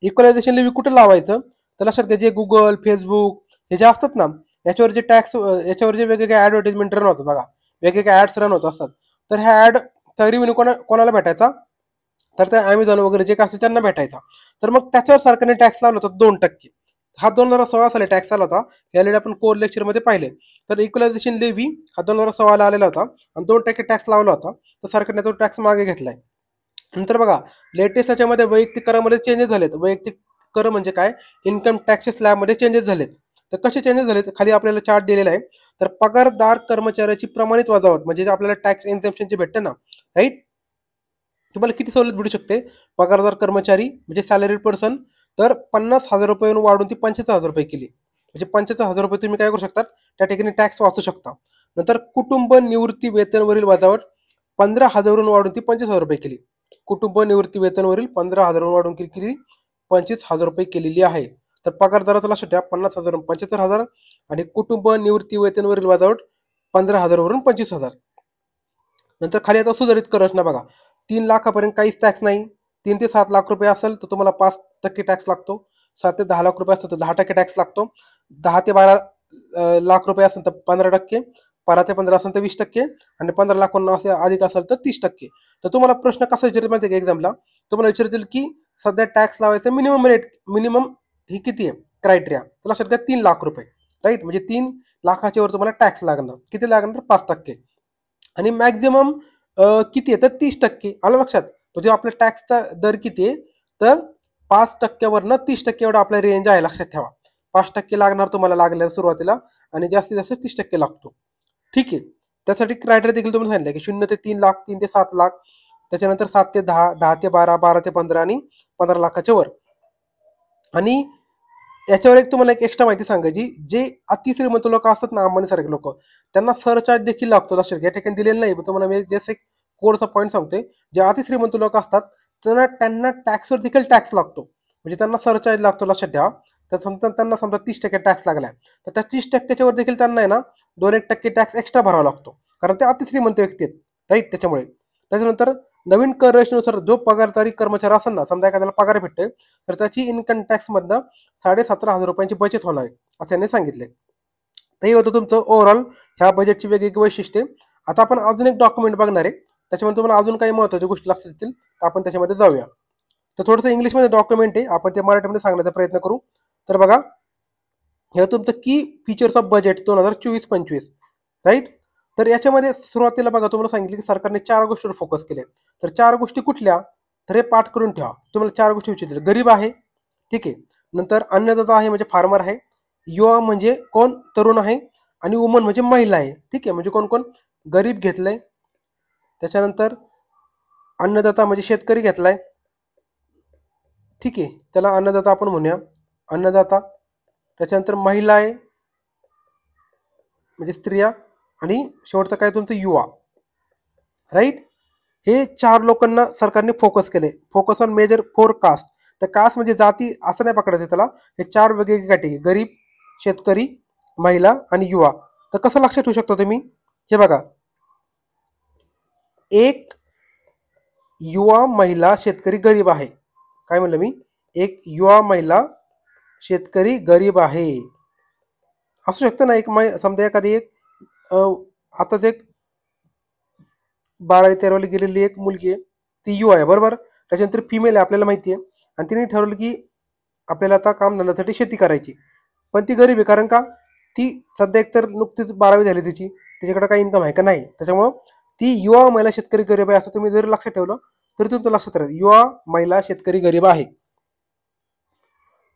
इक्वलायझेशन लिव्ही कुठे लावायचं, तर लक्षात घ्या, जे गुगल, फेसबुक हे जे असतात ना याच्यावर जे टॅक्स, याच्यावर जे वेगवेगळे ऍडव्हर्टाइजमेंट रन होतात बघा, वेगवेगळे ऍड्स रन होत असतात, तर ह्या ऍडचा रिव्हेन्यू कोणाला भेटायचा, तर त्या अमेझॉन वगैरे जे काय असेल त्यांना भेटायचा. तर मग त्याच्यावर सरकारने टॅक्स लावला होता 2%. हा 2016 साली टॅक्स आला होता. हे ऑलरेडी आपण कोर लेक्चरमध्ये पाहिले. तर इक्वलायझेशन लेव्ही हा 2016 आलेला होता आणि 2% टॅक्स लावला होता. तर सरकारने तो टॅक्स मागे घेतलाय. नंतर बघा लेटेस्ट याच्यामध्ये वैयक्तिक करामध्ये चेंजेस झालेत. वैयक्तिक कर म्हणजे काय? इन्कम टॅक्सच्या स्लॅबमध्ये चेंजेस झालेत. तर कसे चेंजेस झालेत? खाली आपल्याला चार्ट दिलेला आहे. तर पगारदार कर्मचाऱ्याची प्रमाणित वजावट म्हणजे आपल्याला टॅक्स एक्झम्पशनची भेटते ना, राईट? तुम्हाला किती सवलत भेटू शकते? पगारदार कर्मचारी म्हणजे सॅलरीड पर्सन तर 50,000 रुपयावरून वाढून ती 75,000 रुपये केली. म्हणजे 75,000 रुपये तुम्ही काय करू शकता? त्या ठिकाणी टॅक्स वाचू शकता. नंतर कुटुंब निवृत्ती वेतनवरील वजावट 15,000 वरून वाढून ती 25,000 रुपये केली. कुटुंब निवृत्ती वेतनवरील 15,000 वरून वाढून किती केली? 25,000 रुपये केलेली आहे. तर पगारदाराचं लक्षात ठेवा 50,000 वरून 75,000 आणि कुटुंब निवृत्ती वेतनवरील वजावट 15,000 वरून 25,000. नंतर खाली आता सुधारित कर रचना बघा. 3 लाखापर्यंत काहीच टॅक्स नाही. 3 ते 7 लाख रुपये असेल तर तुम्हाला 5% टॅक्स लागतो. 7 ते 10 लाख रुपये असेल तर 10% टॅक्स लागतो. 10 ते 12 लाख रुपये असेल तर 15%, 12 ते 15 असेल तर 20% आणि 15 लाखांना असे अधिक असेल तर 30%. तर तुम्हाला प्रश्न कसा विचारतील माहिती आहे का एक्झामला? तुम्हाला विचारतील की सध्या टॅक्स लावायचं मिनिमम रेट, मिनिमम ही किती आहे क्रायटेरिया? तर लक्षात घ्या 3 लाख रुपये, राईट? म्हणजे 3 लाखाच्या वर तुम्हाला टॅक्स लागणार. किती लागणार? 5%. आणि मॅक्झिमम किती आहे? तर 30%. आलं लक्षात? म्हणजे आपल्या टॅक्सचा दर किती आहे? तर 5%वरनं 30% एवढा आपला रेंज आहे, लक्षात ठेवा. 5% लागणार तुम्हाला लागल्याला सुरुवातीला आणि जास्तीत जास्त 30% लागतो. ठीक आहे. त्यासाठी क्रायटेरिया देखील तुम्हाला सांगितलं की 0 ते 3 लाख, 3 ते 7 लाख, त्याच्यानंतर 7 ते 10, 10 ते 12, 12 ते 15 आणि 15 लाखाच्या वर. आणि याच्यावर एक तुम्हाला एक एक्स्ट्रा माहिती सांगायची. जे अतिश्रीमंत लोक असतात ना, अंबानीसारखे लोक, त्यांना सरचार्ज देखील लागतो. लक्षात घ्या. या ठिकाणी दिलेलं नाही, पण तुम्हाला मी जस्ट एक कोडचा पॉईंट सांगतोय. जे अतिश्रीमंत लोक असतात त्यांना टॅक्सवर देखील टॅक्स लागतो. म्हणजे त्यांना सरचार्ज लागतो, लक्षात ठेवा. तर समजा त्यांना समजा 30% टॅक्स लागलाय, तर त्या 30%च्या वर देखील त्यांना आहे ना 2-1% टॅक्स एक्स्ट्रा भरावा लागतो. कारण ते अतिश्रीमंत व्यक्ती आहेत, राईट? त्याच्यामुळे त्याच्यानंतर नवीन कर रचनेनुसार जो पगारदारी कर्मचारी असेल ना, समजा एखाद्याला पगार भेटतोय, तर त्याची इन्कम टॅक्समधनं 17,500 रुपयांची बचत होणार आहे, असं त्यांनी सांगितले. तर हे होतं तुमचं ओव्हरऑल ह्या बजेटची वेगवेगळी वैशिष्ट्ये. आता आपण अजून एक डॉक्युमेंट बघणार आहे. त्याच्यामध्ये तुम्हाला अजून काही महत्त्वाच्या गोष्टी लक्षात येतील, तर आपण त्याच्यामध्ये जाऊया. तर थोडंसं इंग्लिशमध्ये डॉक्युमेंट आहे, आपण ते मराठीमध्ये सांगण्याचा प्रयत्न करू. तर बघा, हे तुमचं की फीचर्स ऑफ बजेट 2024-25, राईट? तर याच्यामध्ये सुरुवातीला बघा तुम्हाला सांगितलं की सरकारने 4 गोष्टीवर फोकस केले. तर 4 गोष्टी कुठल्या? तर हे पाठ करून ठेवा. तुम्हाला 4 गोष्टी विचारतील. गरीब आहे, ठीक आहे. नंतर अन्नदाता आहे म्हणजे फार्मर आहे. युवा म्हणजे कोण? तरुण आहे. आणि वुमन म्हणजे महिला आहे, ठीक आहे. म्हणजे कोण कोण? गरीब घेतलंय. त्याच्यानंतर अन्नदाता म्हणजे शेतकरी घेतलाय, ठीक आहे. त्याला अन्नदाता आपण म्हणूया, अन्नदाता. त्याच्यानंतर महिला आहे म्हणजे स्त्रिया आणि शेवटचं काय तुमचं? युवा, राईट? हे 4 लोकांना सरकारने फोकस केले. Focus on major 4 caste. तर कास्ट म्हणजे जाती असं नाही पकडायचं त्याला. हे 4 वेगवेगळी कॅटेगरी: गरीब, शेतकरी, महिला आणि युवा. तर कसं लक्षात ठेवू शकता तुम्ही? हे बघा, एक युवा, महिला, शेतकरी, गरीब आहे. काय म्हणलं मी? एक युवा, महिला, शेतकरी, गरीब आहे. असू शकतं ना एक समजा एखादी एक आताच एक 12वी-13वीला गेलेली एक मुलगी आहे, ती युवा आहे, बरोबर? त्याच्यानंतर फिमेल आहे, आपल्याला माहिती आहे. आणि तिने ठरवलं की आपल्याला आता कामधंद्यासाठी शेती करायची. पण ती गरीब आहे, कारण का? ती सध्या एकतर नुकतीच 12वी झाली तिची, तिच्याकडे काही इन्कम आहे का? नाही. त्याच्यामुळं ती युवा, महिला, शेतकरी, गरीब आहे असं तुम्ही जर लक्षात ठेवलं तर तुमचं लक्षात राहील. युवा, महिला, शेतकरी, गरीब आहे.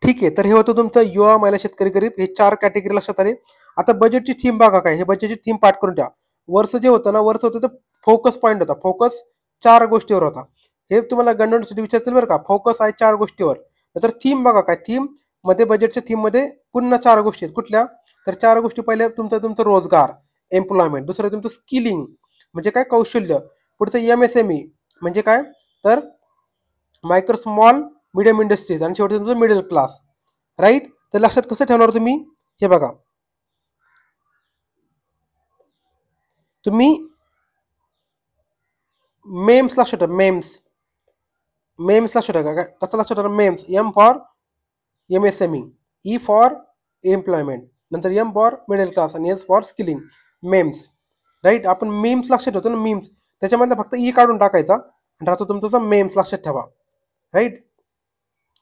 ठीक आहे. तर हे होतं तुमचं युवा, महिला, शेतकरी, गरीब, हे 4 कॅटेगरी लक्षात आले. आता बजेटची थीम बघा काय, हे बजेटची थीम पाठ करून ठेवा. वर्ष जे होतं ना, वर्ष होतं तर फोकस पॉईंट होता. फोकस 4 गोष्टीवर होता. हे तुम्हाला गव्हर्नमेंटसाठी विचारतील बरं का. फोकस आहे 4 गोष्टीवर. तर थीम बघा काय, थीम मध्ये बजेटच्या थीम मध्ये पुन्हा 4 गोष्टी आहेत. कुठल्या? तर 4 गोष्टी. पहिल्या तुमचं रोजगार, एम्प्लॉयमेंट. दुसरं तुमचं स्किलिंग म्हणजे काय? कौशल्य. पुढचं MSME म्हणजे काय? तर मायक्रो स्मॉल मीडियम इंडस्ट्रीज. आणि शेवटी तुमचं मिडल क्लास, राईट? तर लक्षात कसं ठेवणार तुम्ही? हे बघा, तुम्ही मेम्स लक्षात ठेवा. मेम्स लक्षात ठेवा. काय कसं लक्षात ठेवा? MEMS. M for MSME, E for employment, नंतर M फॉर मिडल क्लास आणि S for skilling. MEMS, right? आपण मेम्स लक्षात ठेवतो ना, मीम्स. त्याच्यामध्ये फक्त E काढून टाकायचा आणि राहतो तुमचा मेम्स, लक्षात ठेवा, राईट?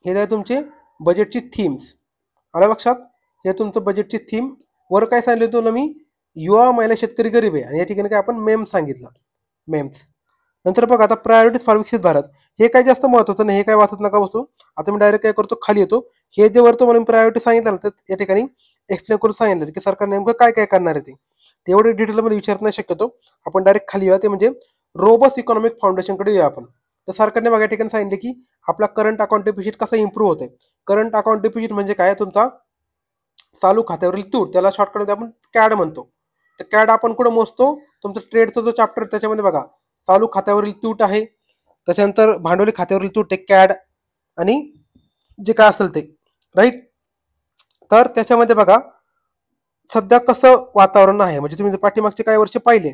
हे आहे तुमचे बजेटची थीम्स. आलं लक्षात? हे तुमचं बजेटची थीम. वर काय सांगितलं तुला मी, युवा महिला शेतकरी गरीब आहे, आणि या ठिकाणी काय आपण मेम्स सांगितलं, मेम्स. नंतर बघा आता प्रायोरिटीज फॉर विकसित भारत. हे काय जास्त महत्त्वाचं नाही, हे काय वाचत नका बसू. आता मी डायरेक्ट काय करतो, खाली येतो. हे जे वरतो म्हणून प्रायोरिटी सांगितलं ना, तर या ठिकाणी एक्सप्लेन करून सांगितलं की सरकार नेमकं काय काय करणार आहे ते. एवढे डिटेलमध्ये विचारत नाही शक्यतो. आपण डायरेक्ट खाली येऊया, ते म्हणजे रोबस्ट इकॉनॉमिक फाउंडेशनकडे येऊया आपण. तर सरकारने बघा या ठिकाणी सांगितले की आपला करंट अकाउंट डेफिसिट कसा इम्प्रूव्ह होतोय. करंट अकाउंट डेफिसिट म्हणजे काय, तुमचा चालू खात्यावरील तूट, त्याला शॉर्टकट आपण कॅड म्हणतो. तर कॅड आपण कुठं मोजतो, तुमचं ट्रेडचा जो चॅप्टर त्याच्यामध्ये बघा, चालू खात्यावरील तूट आहे, त्याच्यानंतर भांडवली खात्यावरील तूट आहे कॅड, आणि जे काय असेल ते, राईट. तर त्याच्यामध्ये बघा सध्या कसं वातावरण आहे, म्हणजे तुम्ही जर पाठीमागचे काही वर्ष पाहिले,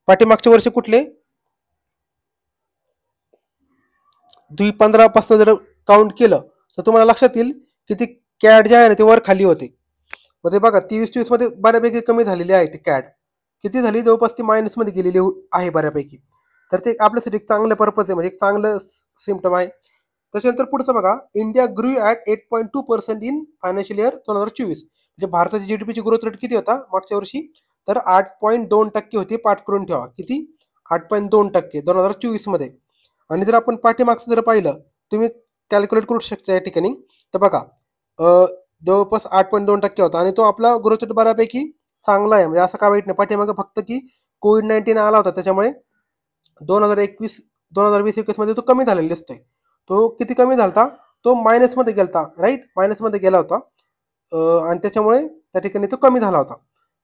पाठीमागचे वर्ष कुठले, 2015 पासून जर काउंट केलं तर तुम्हाला लक्षात येईल की ती कॅड जे आहे ना ते वर खाली होते. मग ते बघा 23-24 मध्ये बऱ्यापैकी कमी झालेली आहे ती कॅड. किती झाली, जवळपास ती मायनसमध्ये गेलेली आहे बऱ्यापैकी. तर ते आपल्यासाठी एक चांगलं पर्पज आहे, म्हणजे एक चांगलं सिम्पटम आहे. त्याच्यानंतर पुढचं बघा, India grew at 8.2% in financial year 2024. म्हणजे भारताची जीडीपीची ग्रोथ रेट किती होता मागच्या वर्षी, तर 8.2% होती. पाठ करून ठेवा, किती, 8.2% 2024 मध्ये. आणि जर आपण पाठीमागचं जर पाहिलं, तुम्ही कॅल्क्युलेट करू शकता या ठिकाणी. तर बघा जवळपास 8.2% होता, आणि तो आपला ग्रोथ रेट बऱ्यापैकी चांगला आहे, म्हणजे असं काय वाईट नाही. पाठीमागं फक्त की कोविड-19 आला होता, त्याच्यामुळे 2020-21 मध्ये तो कमी झालेला दिसतोय. तो किती कमी झाला, तो मायनसमध्ये गेलता, राईट, मायनसमध्ये गेला होता. आणि त्याच्यामुळे त्या ठिकाणी तो कमी झाला होता.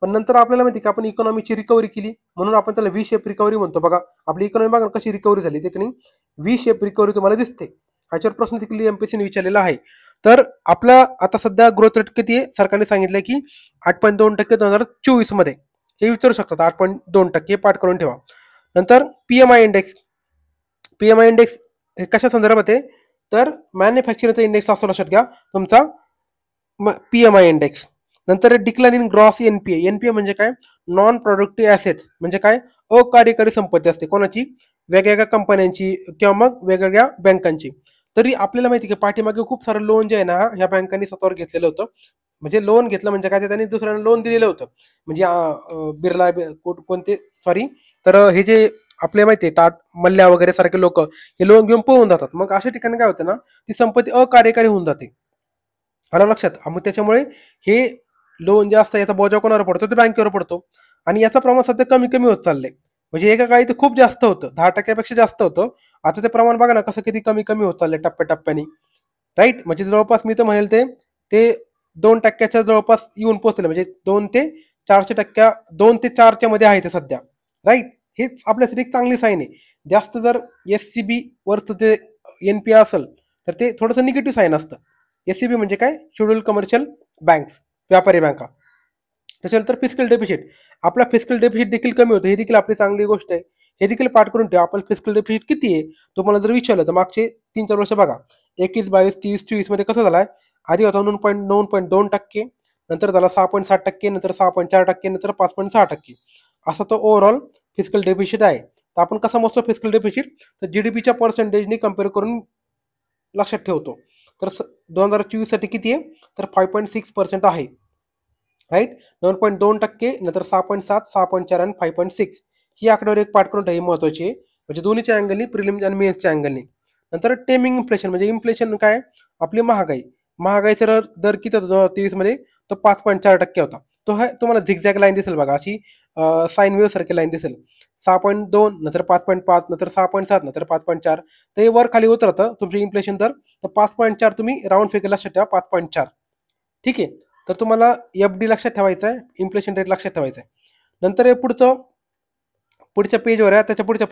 पण नंतर आपल्याला माहिती की आपण इकॉनॉमीची रिकव्हरी केली, म्हणून आपण त्याला व्ही शेप रिकव्हरी म्हणतो. बघा आपली इकॉनॉमी बघा कशी रिकव्हरी झाली, ठिकाणी व्ही शेप रिकव्हरी तुम्हाला दिसते. ह्याच्यावर प्रश्न देखील एमपीसीने विचारलेला आहे. तर आपला आता सध्या ग्रोथ रेट किती आहे, सरकारने सांगितलं की 8.2% 2024 मध्ये. हे विचारू शकतात, 8.2% पाठ करून ठेवा. नंतर पीएमआय इंडेक्स. पीएमआय इंडेक्स हे कशा संदर्भात आहे, तर मॅन्युफॅक्चरिंगचा इंडेक्स असतो लक्षात घ्या तुमचा, पीएमआय इंडेक्स. नंतर decline in gross NPA. NPA म्हणजे काय, नॉन प्रोडक्टिव्ह ॲसेट्स, म्हणजे काय, अकार्यकारी संपत्ती असते कोणाची, वेगवेगळ्या कंपन्यांची किंवा मग वेगवेगळ्या बँकांची. तरी आपल्याला माहिती आहे की पाठीमागे खूप सारं लोन जे आहे ना ह्या बँकांनी स्वतःवर घेतलेलं होतं. म्हणजे लोन घेतलं म्हणजे काय, ते त्यांनी दुसऱ्यांना लोन दिलेलं होतं. म्हणजे बिर्ला कोणते, सॉरी, तर हे जे आपले माहिती आहे मल्ल्या वगैरे सारखे लोक हे लोन घेऊन पळून जातात. मग अशा ठिकाणी काय होतं ना, ती संपत्ती अकार्यकारी होऊन जाते. आलं लक्षात. मग त्याच्यामुळे हे लोन जे असतं याचा बोजा कोणावर पडतो, तर बँकेवर पडतो. आणि याचं प्रमाण सध्या कमी कमी होत चाललंय. म्हणजे एका काळी ते खूप जास्त होतं, 10% जास्त होतं. आता ते प्रमाण बघा ना कसं किती कमी कमी होत चाललंय टप्प्याटप्प्याने, राईट. म्हणजे जवळपास मी तर म्हणेल ते ते 2%च्या जवळपास येऊन पोहोचले, म्हणजे 2 ते 4% 2 ते 4च्या मध्ये आहे ते सध्या, राईट. हेच आपल्यासाठी एक चांगली साईन आहे. जास्त जर SCB वरचं जे NPA असेल तर ते थोडंसं निगेटिव्ह साईन असतं. SCB म्हणजे काय, शेड्यूल कमर्शियल बँक्स, व्यापारी बँका. त्याच्यानंतर फिस्कल डेफिसिट. आपला फिस्कल डेफिसिट देखील कमी होतं, हे देखील आपली चांगली गोष्ट आहे. हे देखील पाठ करून ठेवा. आपण फिस्कल डेफिसिट किती आहे तुम्हाला जर विचारलं तर मागचे 3-4 वर्ष बघा, 21, 22, 30, 24 मध्ये कसं झालाय, आधी होता 9.2%, नंतर झाला 6.7%, नंतर 6.4%, नंतर 5.6%. असा तो ओव्हरऑल फिस्कल डेफिसिट आहे. तर आपण कसा मोजतो फिस्कल डेफिसिट, तर जीडीपीच्या पर्सेंटेजनी कम्पेअर करून लक्षात ठेवतो. तर 2024 साठी किती आहे, तर 5.6% आहे, राईट. 9.2%, नंतर 6.7, 6.4 आणि 5.6. ही आकडेवारी एक पाठ करून ठेवा, ही महत्वाची आहे. म्हणजे दोन्हीच्या अँगलनी, प्रिलिम्स आणि मेन्सच्या अँगलनी. नंतर टेमिंग इन्फ्लेशन. म्हणजे इन्फ्लेशन काय, आपली महागाई. महागाईचा दर किती होता 2023 मध्ये, तो 5.4% होता. तो हा तुम्हाला झिगझॅग लाईन दिसेल बघा, अशी साईन वेव्ह सारखी लाईन दिसेल. 6.2, नंतर 5.5, नंतर 6.7, नंतर 5.4. तर हे वर खाली उतरतं तुमचे इन्फ्लेशन दर. तर 5.4 तुम्ही राऊंड फिगर लक्षात ठेवा, 5.4. ठीक आहे. तर तुम्हाला FD लक्षात ठेवायचं आहे, इन्फ्लेशन रेट लक्षात ठेवायचं आहे. नंतर हे पुढच्या पेजवर आहे, त्याच्या पुढच्या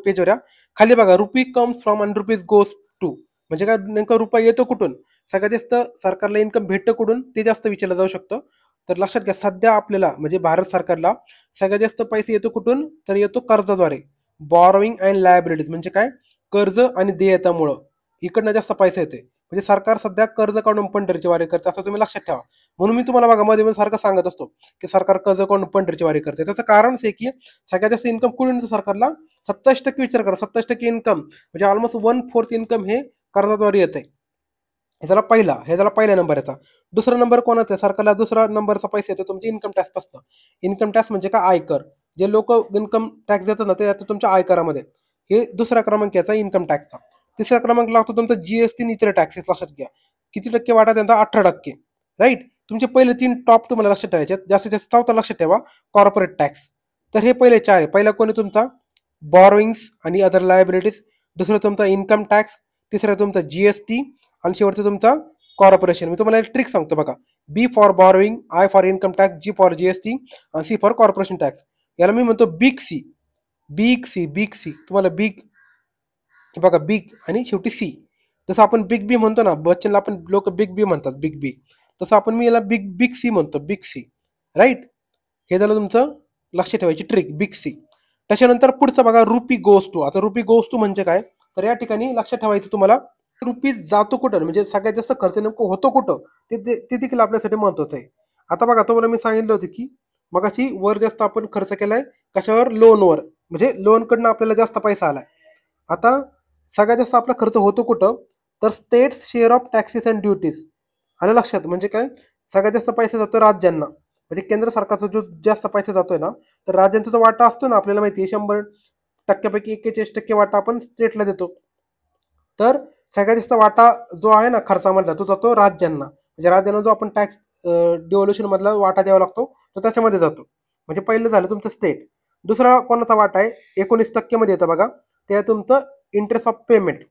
पेजवर आहे, खाली बघा, rupee comes from and rupees goes to. म्हणजे काय, नेमका रुपया येतो कुठून, सगळ्यात जास्त सरकारला इन्कम भेटतं कुठून, ते जास्त विचारलं जाऊ शकतं. तर लक्षात घ्या, सध्या आपल्याला म्हणजे भारत सरकारला सगळ्यात जास्त पैसे येतो कुठून, तर येतो कर्जाद्वारे. बॉरोइंग अँड लायबिलिटीज म्हणजे काय, कर्ज आणि देयतामुळं इकडनं जास्त पैसे येते. म्हणजे सरकार सध्या कर्ज काढून पंढरीची वारी करते, असं तुम्ही लक्षात ठेवा. म्हणून मी तुम्हाला बघा मध्ये सारखं सांगत असतो की सरकार कर्ज काढून पंढरीची वारी करते. त्याचं कारणच आहे की सगळ्यात जास्त इन्कम कुठून येतं सरकारला, 27% विचार करा, 27% इन्कम म्हणजे ऑलमोस्ट 1/4 इन्कम हे कर्जाद्वारे येते. हे झाला पहिला नंबर याचा. दुसरा नंबर कोणाचा आहे? सरकारला दुसरा नंबरचा पैसा येतो तुमच्या इन्कम टॅक्सपासून. इन्कम टॅक्स म्हणजे काय? आयकर. जे लोक इन्कम टॅक्स देतात ना ते येतं तुमच्या आयकरामध्ये. हे दुसरा क्रमांक याचा इन्कम टॅक्सचा. तिसरा क्रमांक लागतो तुमचा जीएसटी आणि इतर टॅक्सेस. लक्षात घ्या किती टक्के वाटा त्यांचा? 18%. राईट. तुमचे पहिले 3 टॉप तुम्हाला लक्षात ठेवायचे. जास्तीत जास्त चौथा लक्षात ठेवा, कॉर्पोरेट टॅक्स. तर हे पहिले 4 आहे. पहिला कोणी तुमचा बॉरोइंग्स आणि अदर लायबिलिटीज, दुसरा तुमचा इन्कम टॅक्स, तिसरा तुमचा जीएसटी आणि शेवटचा तुमचा कॉर्पोरेशन. मी तुम्हाला एक ट्रिक सांगतो बघा. B for borrowing, I for income tax, G for GST आणि सी फॉर कॉर्पोरेशन टॅक्स. याला मी म्हणतो बिग सी. बिग सी तुम्हाला बिग, बघा बिग आणि शेवटी सी. जसं आपण बिग बी म्हणतो ना, बच्चनला आपण लोक बिग बी म्हणतात, बिग बी. तसं आपण मी याला बिग बिग सी म्हणतो, बिग सी. राईट. हे झालं तुमचं लक्ष ठेवायची ट्रिक, बिग सी. त्याच्यानंतर पुढचं बघा, रुपी गोज टू. आता रुपी गोज टू म्हणजे काय? तर या ठिकाणी लक्षात ठेवायचं तुम्हाला, रुपीज जातो कुठं, म्हणजे सगळ्यात जास्त खर्च नेमकं होतो कुठं, ते देखील आपल्यासाठी महत्वाचं आहे. आता बघा तुम्हाला मी सांगितलं होतं की मगाशी वर जास्त आपण खर्च केलाय कशावर? लोनवर. म्हणजे लोनकडनं आपल्याला जास्त पैसा आलाय. आता सगळ्यात जास्त आपला खर्च होतो कुठं? तर state share of taxes and duties. आलं लक्षात? म्हणजे काय? सगळ्यात जास्त पैसा जातो राज्यांना. म्हणजे केंद्र सरकारचा जो जास्त पैसा जातोय ना, तर राज्यांचा जो वाटा असतो ना, आपल्याला माहिती आहे 100% 41% वाटा आपण स्टेटला देतो. तर सगळ्यात जास्त वाटा जो आहे ना खर्चामधला, तो जातो राज्यांना. म्हणजे राज्यांना जो आपण टॅक्स डिव्होल्युशन मधला वाटा द्यावा लागतो, तो त्याच्यामध्ये जातो. म्हणजे पहिलं झालं तुमचं स्टेट. दुसरा कोणाचा वाटा आहे? 19% मध्ये येतं बघा. ते आहे तुमचं इंटरेस्ट ऑफ पेमेंट.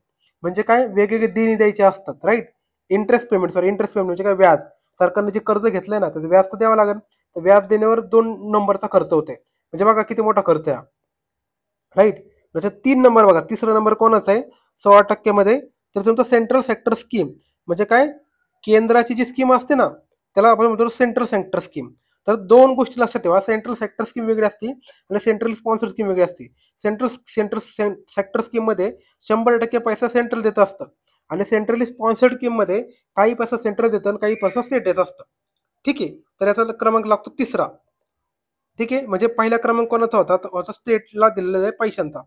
म्हणजे काय? वेगवेगळे देणी द्यायचे असतात. राईट. इंटरेस्ट पेमेंट म्हणजे काय? व्याज. सरकारने जे कर्ज घेतलंय ना, त्याचं व्याज तर द्यावं लागेल. तर व्याज देण्यावर 2 नंबरचा खर्च होतोय. म्हणजे बघा किती मोठा खर्च आहे. राईट. त्याच्यात 3 नंबर बघा. तिसरा नंबर कोणाचा आहे 16% मध्ये? तर तुमचा सेंट्रल सेक्टर स्कीम. म्हणजे काय? केंद्राची जी स्कीम असते ना, त्याला आपण म्हणतो सेंट्रल सेक्टर स्कीम. तर 2 गोष्टी लक्षात ठेवा, सेंट्रल सेक्टर स्कीम वेगळी असते आणि सेंट्रल स्पॉन्सर स्कीम वेगळी असते. सेंट्रल सेंट्रल सेक्टर स्कीम मध्ये 100% पैसा सेंट्रल देत असतं आणि सेंट्रली स्पॉन्सर्ड स्कीम मध्ये काही पैसा सेंट्रल देतं आणि काही पैसा स्टेट देत असतं. ठीक आहे. तर याचा क्रमांक लागतो तिसरा. ठीक आहे. म्हणजे पहिला क्रमांक कोणाचा होता? तर होता स्टेटला दिलेला आहे पैशांचा,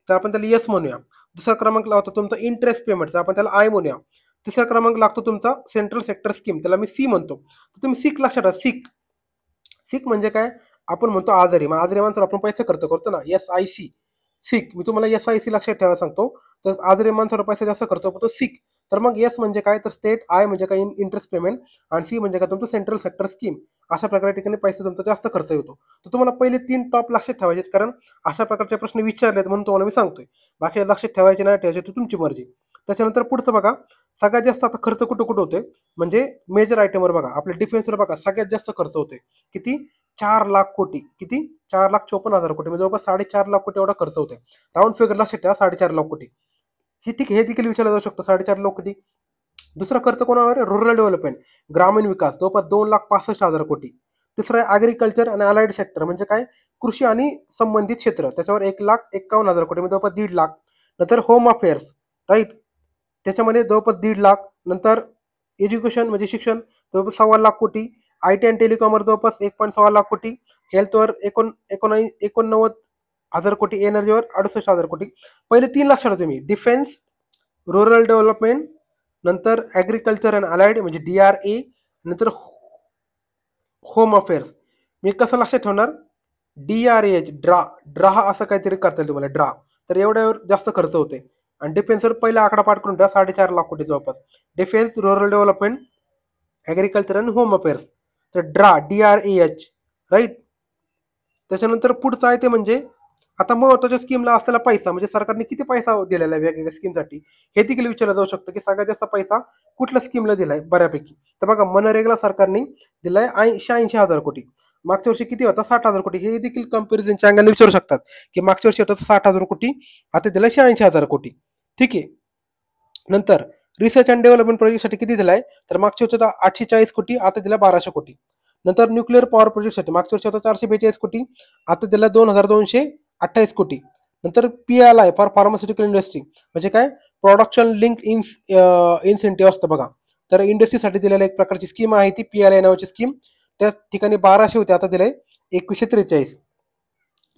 तर आपण त्याला येस म्हणूया. दुसरा क्रमांक लावतो तुमचा इंटरेस्ट पेमेंटचा, आपण त्याला आय म्हणूया. तिसरा क्रमांक लागतो तुमचा सेंट्रल सेक्टर स्कीम, त्याला मी सी म्हणतो. तर तुम्ही सिक लक्षात ठेवा. सिक. सिक म्हणजे काय? आपण म्हणतो आजारी. मग आजारी माणसाला आपण पैसे खर्च करतो ना, एस आय सी. सिक. मी तुम्हाला एस आय सी लक्षात ठेवायला सांगतो. तर आजारी माणसाला पैसा जास्त खर्च होतो सिक. तर मग एस म्हणजे काय? तर स्टेट, आय म्हणजे काय? इंटरेस्ट पेमेंट आणि सी म्हणजे काय? तुमचं सेंट्रल सेक्टर स्कीम. अशा प्रकारे ठिकाणी पैसा तुमचा जास्त खर्च होतो. तर तुम्हाला पहिले 3 टॉप लक्षात ठेवायचे, कारण अशा प्रकारचे प्रश्न विचारलेत म्हणून तुम्हाला मी सांगतोय. बाकी लक्षात ठेवायचे नाही ठेवायचे तर तुमची मर्जी. त्याच्यानंतर पुढचं बघा, सगळ्यात जास्त आता खर्च कुठं कुठं होतोय? म्हणजे मेजर आयटमवर बघा, आपल्या डिफेन्सवर बघा सगळ्यात जास्त खर्च होतोय. किती? 4,00,000 कोटी. किती? 4,54,000 कोटी. म्हणजे जवळपास 4.5 लाख कोटी एवढा खर्च होतोय. राऊंड फिगर लक्षात ठेवा, 4.5 लाख कोटी. हे ठीक, हे देखील विचारलं जाऊ शकतं, 4.5 लाख कोटी. दुसरा खर्च कोणावर? रूरल डेव्हलपमेंट, ग्रामीण विकास, जवळपास 2,65,000 कोटी. तिसरं आहे ॲग्रिकल्चर आणि अलाइड सेक्टर, म्हणजे काय? कृषी आणि संबंधित क्षेत्र, त्याच्यावर 1,51,000 कोटी, म्हणजे जवळपास 1,50,000. नंतर होम अफेअर्स. राईट. त्याच्यामध्ये जवळपास 1,50,000. नंतर एज्युकेशन म्हणजे शिक्षण, जवळपास 2.25 लाख कोटी. आय टी आणि टेलिकॉमवर जवळपास 1.6 लाख कोटी. हेल्थवर 89,000 कोटी. एनर्जीवर 68,000 कोटी. पहिले 3 लक्षात ठेवा तुम्ही, डिफेन्स, रुरल डेव्हलपमेंट, नंतर ॲग्रिकल्चर अँड अलाइड म्हणजे DRA, नंतर होम अफेअर्स. मी कसं लक्षात ठेवणार? DRAH, ड्रा असं काहीतरी करता येईल तुम्हाला, ड्रा. तर एवढ्यावर जास्त खर्च होते. आणि डिफेन्सवर पहिला आकडा पाठ करून द्या, 4.5 लाख कोटी जवळपास. डिफेन्स, रुरल डेव्हलपमेंट, ॲग्रिकल्चर आणि होम अफेअर्स. तर DRAH. राईट. त्याच्यानंतर पुढचं आहे ते म्हणजे आता महत्त्वाच्या स्कीमला असलेला पैसा, म्हणजे सरकारने किती पैसा दिलेला आहे वेगवेगळ्या स्कीमसाठी, हे देखील विचारलं जाऊ शकतं की सगळ्यात जास्त पैसा कुठल्या स्कीमला दिलाय बऱ्यापैकी. तर बघा, मनरेगाला सरकारने दिलाय 80,000 कोटी. मागच्या वर्षी किती होता? 60,000 कोटी. हे देखील कंपॅरिझनच्या अँगलने विचारू शकतात की मागच्या वर्षी होता 60,000 कोटी, आता दिलाय 86,000 कोटी. ठीक आहे. नंतर रिसर्च अँड डेव्हलपमेंट प्रोजेक्टसाठी किती दिलाय? तर मागच्या वर्षी होता 840 कोटी, आता दिला 1200 कोटी. नंतर न्यूक्लिअर पॉवर प्रोजेक्टसाठी मागच्या वर्षी होता 442 कोटी, आता दिला 2,228 कोटी. नंतर PLI फॉर फार्मास्युटिकल इंडस्ट्री, म्हणजे काय? प्रोडक्शन लिंक इन्सेंटिव्ह असतं बघा. तर इंडस्ट्रीसाठी दिलेल्या एक प्रकारची स्कीम आहे ती PLI नावाची स्कीम. त्या ठिकाणी 1200 होते, आता दिले 2143.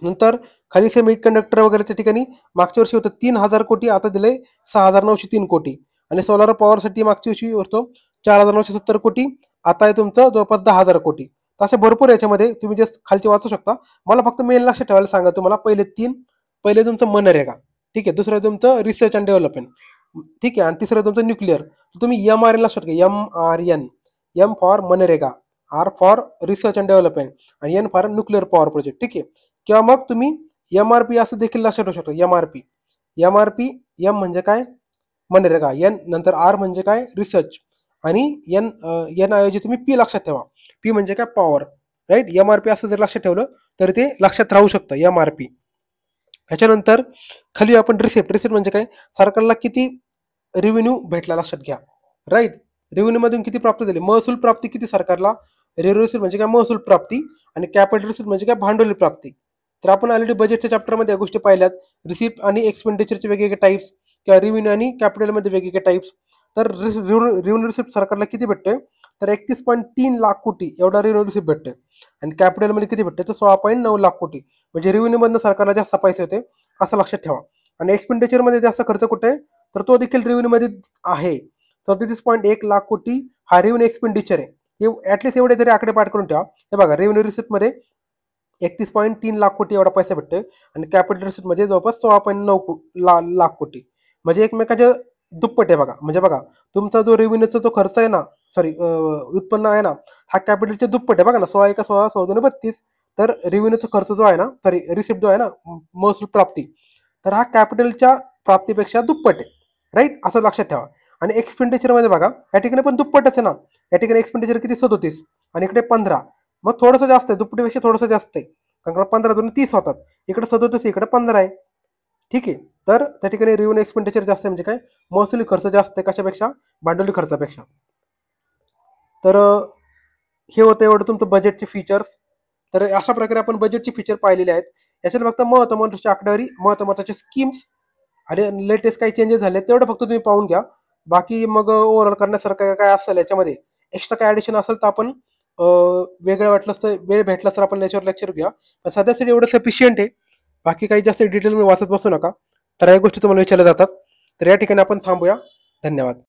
नंतर खाली सेमी कंडक्टर वगैरेच्या ठिकाणी मागच्या वर्षी होतं 3,000 कोटी, आता दिले 6,903 कोटी. आणि सोलार पॉवरसाठी मागच्या वर्षी होतो 4,970 कोटी, आता आहे तुमचं जवळपास 10,000 कोटी. तर अशा भरपूर याच्यामध्ये तुम्ही जे खालचे वाचू शकता. मला फक्त मेन लक्षात ठेवायला सांगा तुम्हाला पहिले तुमचं मनरेगा, ठीक आहे, दुसरं तुमचं रिसर्च अँड डेव्हलपमेंट, ठीक आहे, आणि तिसरं तुमचं न्यूक्लिअर. तुम्ही MRN लक्षात घ्या, MRN, M for MNREGA, R for research and development आणि N for nuclear power project, ठीक आहे. किंवा मग तुम्ही MRP असं देखील लक्षात ठेवू शकतो. MRP, M म्हणजे काय, मनरेगा, N नंतर R म्हणजे काय, रिसर्च, आणि N ऐवजी तुम्ही P लक्षात ठेवा. P म्हणजे काय, पॉवर, राईट. MRP असं जर लक्षात ठेवलं तर ते लक्षात राहू शकतं, MRP. ह्याच्यानंतर खाली आपण रिसिप्ट म्हणजे काय, सरकारला किती रेव्हेन्यू भेटला लक्षात घ्या, राईट. रेव्हेन्यू मधून किती प्राप्त झाली, महसूल प्राप्ती किती सरकारला. रेव्हेन्यू रिसिप्ट म्हणजे काय, महसूल प्राप्ती, आणि कॅपिटल रिसिप्ट म्हणजे काय, भांडवली प्राप्ती. तर आपण ऑलरेडी बजेटच्या चॅप्टरमध्ये या गोष्टी पाहिल्यात. रिसिप्ट आणि एक्सपेंडिचरचे वेगवेगळे टाईप्स, किंवा रेव्हेन्यू आणि कॅपिटलमध्ये वेगवेगळे टाईप्स. तर रेव्हेन्यू रिसिप्ट सरकारला किती भेटते, तर 31.3 लाख कोटी एवढा रेव्हेन्यू रिसिप्ट भेटते. आणि कॅपिटलमध्ये किती भेटते, तर 16.9 लाख कोटी. म्हणजे रेव्हेन्यू मधनं सरकारला जास्त पैसे होते असं लक्षात ठेवा. आणि एक्सपेंडिचरमध्ये जास्त खर्च कुठे आहे, तर तो देखील रेव्हेन्यू मध्ये आहे. 37.1 लाख कोटी हा रेव्हेन्यू एक्सपेंडिचर आहे. हे ऍटलीस्ट एवढे तरी आकडे पाठ करून ठेवा. हे बघा, रेव्हेन्यू रिसिप्ट मध्ये 31.3 लाख कोटी एवढा पैसा भेटतोय, आणि कॅपिटल रिसिप्ट मध्ये जवळपास 16.9 लाख कोटी, म्हणजे एकमेकाच्या दुप्पट आहे बघा. म्हणजे बघा, तुमचा जो रेव्हेन्यूचा जो खर्च आहे ना, सॉरी उत्पन्न आहे ना, हा कॅपिटलच्या दुप्पट आहे बघा ना. 16 एका 16, 16 32. तर रेव्हेन्यूचा खर्च जो आहे ना, सॉरी रिसिप्ट जो आहे ना, महसूल प्राप्ती, तर हा कॅपिटलच्या प्राप्तीपेक्षा दुप्पट आहे, राईट, असं लक्षात ठेवा. आणि एक्सपेंडिचर मध्ये बघा, या ठिकाणी पण दुप्पटच आहे ना. या ठिकाणी एक्सपेंडिचर किती, 37, आणि इकडे 15, मग थोडंसं जास्त आहे, दुप्पटीपेक्षा थोडंसं जास्त आहे, कारण 15 2 30 होतात. इकडे 37, इकडे 15 आहे, ठीक आहे. तर त्या ठिकाणी रेव्हेन्यू एक्सपेंडिचर जास्त आहे, म्हणजे काय, महसुली खर्च जास्त आहे कशापेक्षा, भांडवली खर्चापेक्षा. तर हे होतं एवढं तुमचं बजेटचे फीचर्स. तर अशा प्रकारे आपण बजेटचे फीचर पाहिलेले आहेत. याच्यात फक्त महत्त्वाची आकडेवारी, महत्त्वाचे स्कीम्स आणि लेटेस्ट काही चेंजेस झाले तेवढं फक्त तुम्ही पाहून घ्या. बाकी मग ओव्हरऑल करण्यासारखं काय असेल याच्यामध्ये, एक्स्ट्रा काय ॲडिशन असेल तर आपण वेगळं वाटलं तर वेळ भेटला तर आपण याच्यावर लेक्चर घेऊया. पण सध्यासाठी एवढं सफिशियंट आहे. बाकी काही जास्त डिटेल मी वाचत बसू नका, तर या गोष्टी तुम्हाला विचारल्या जातात. तर या ठिकाणी आपण थांबूया. धन्यवाद.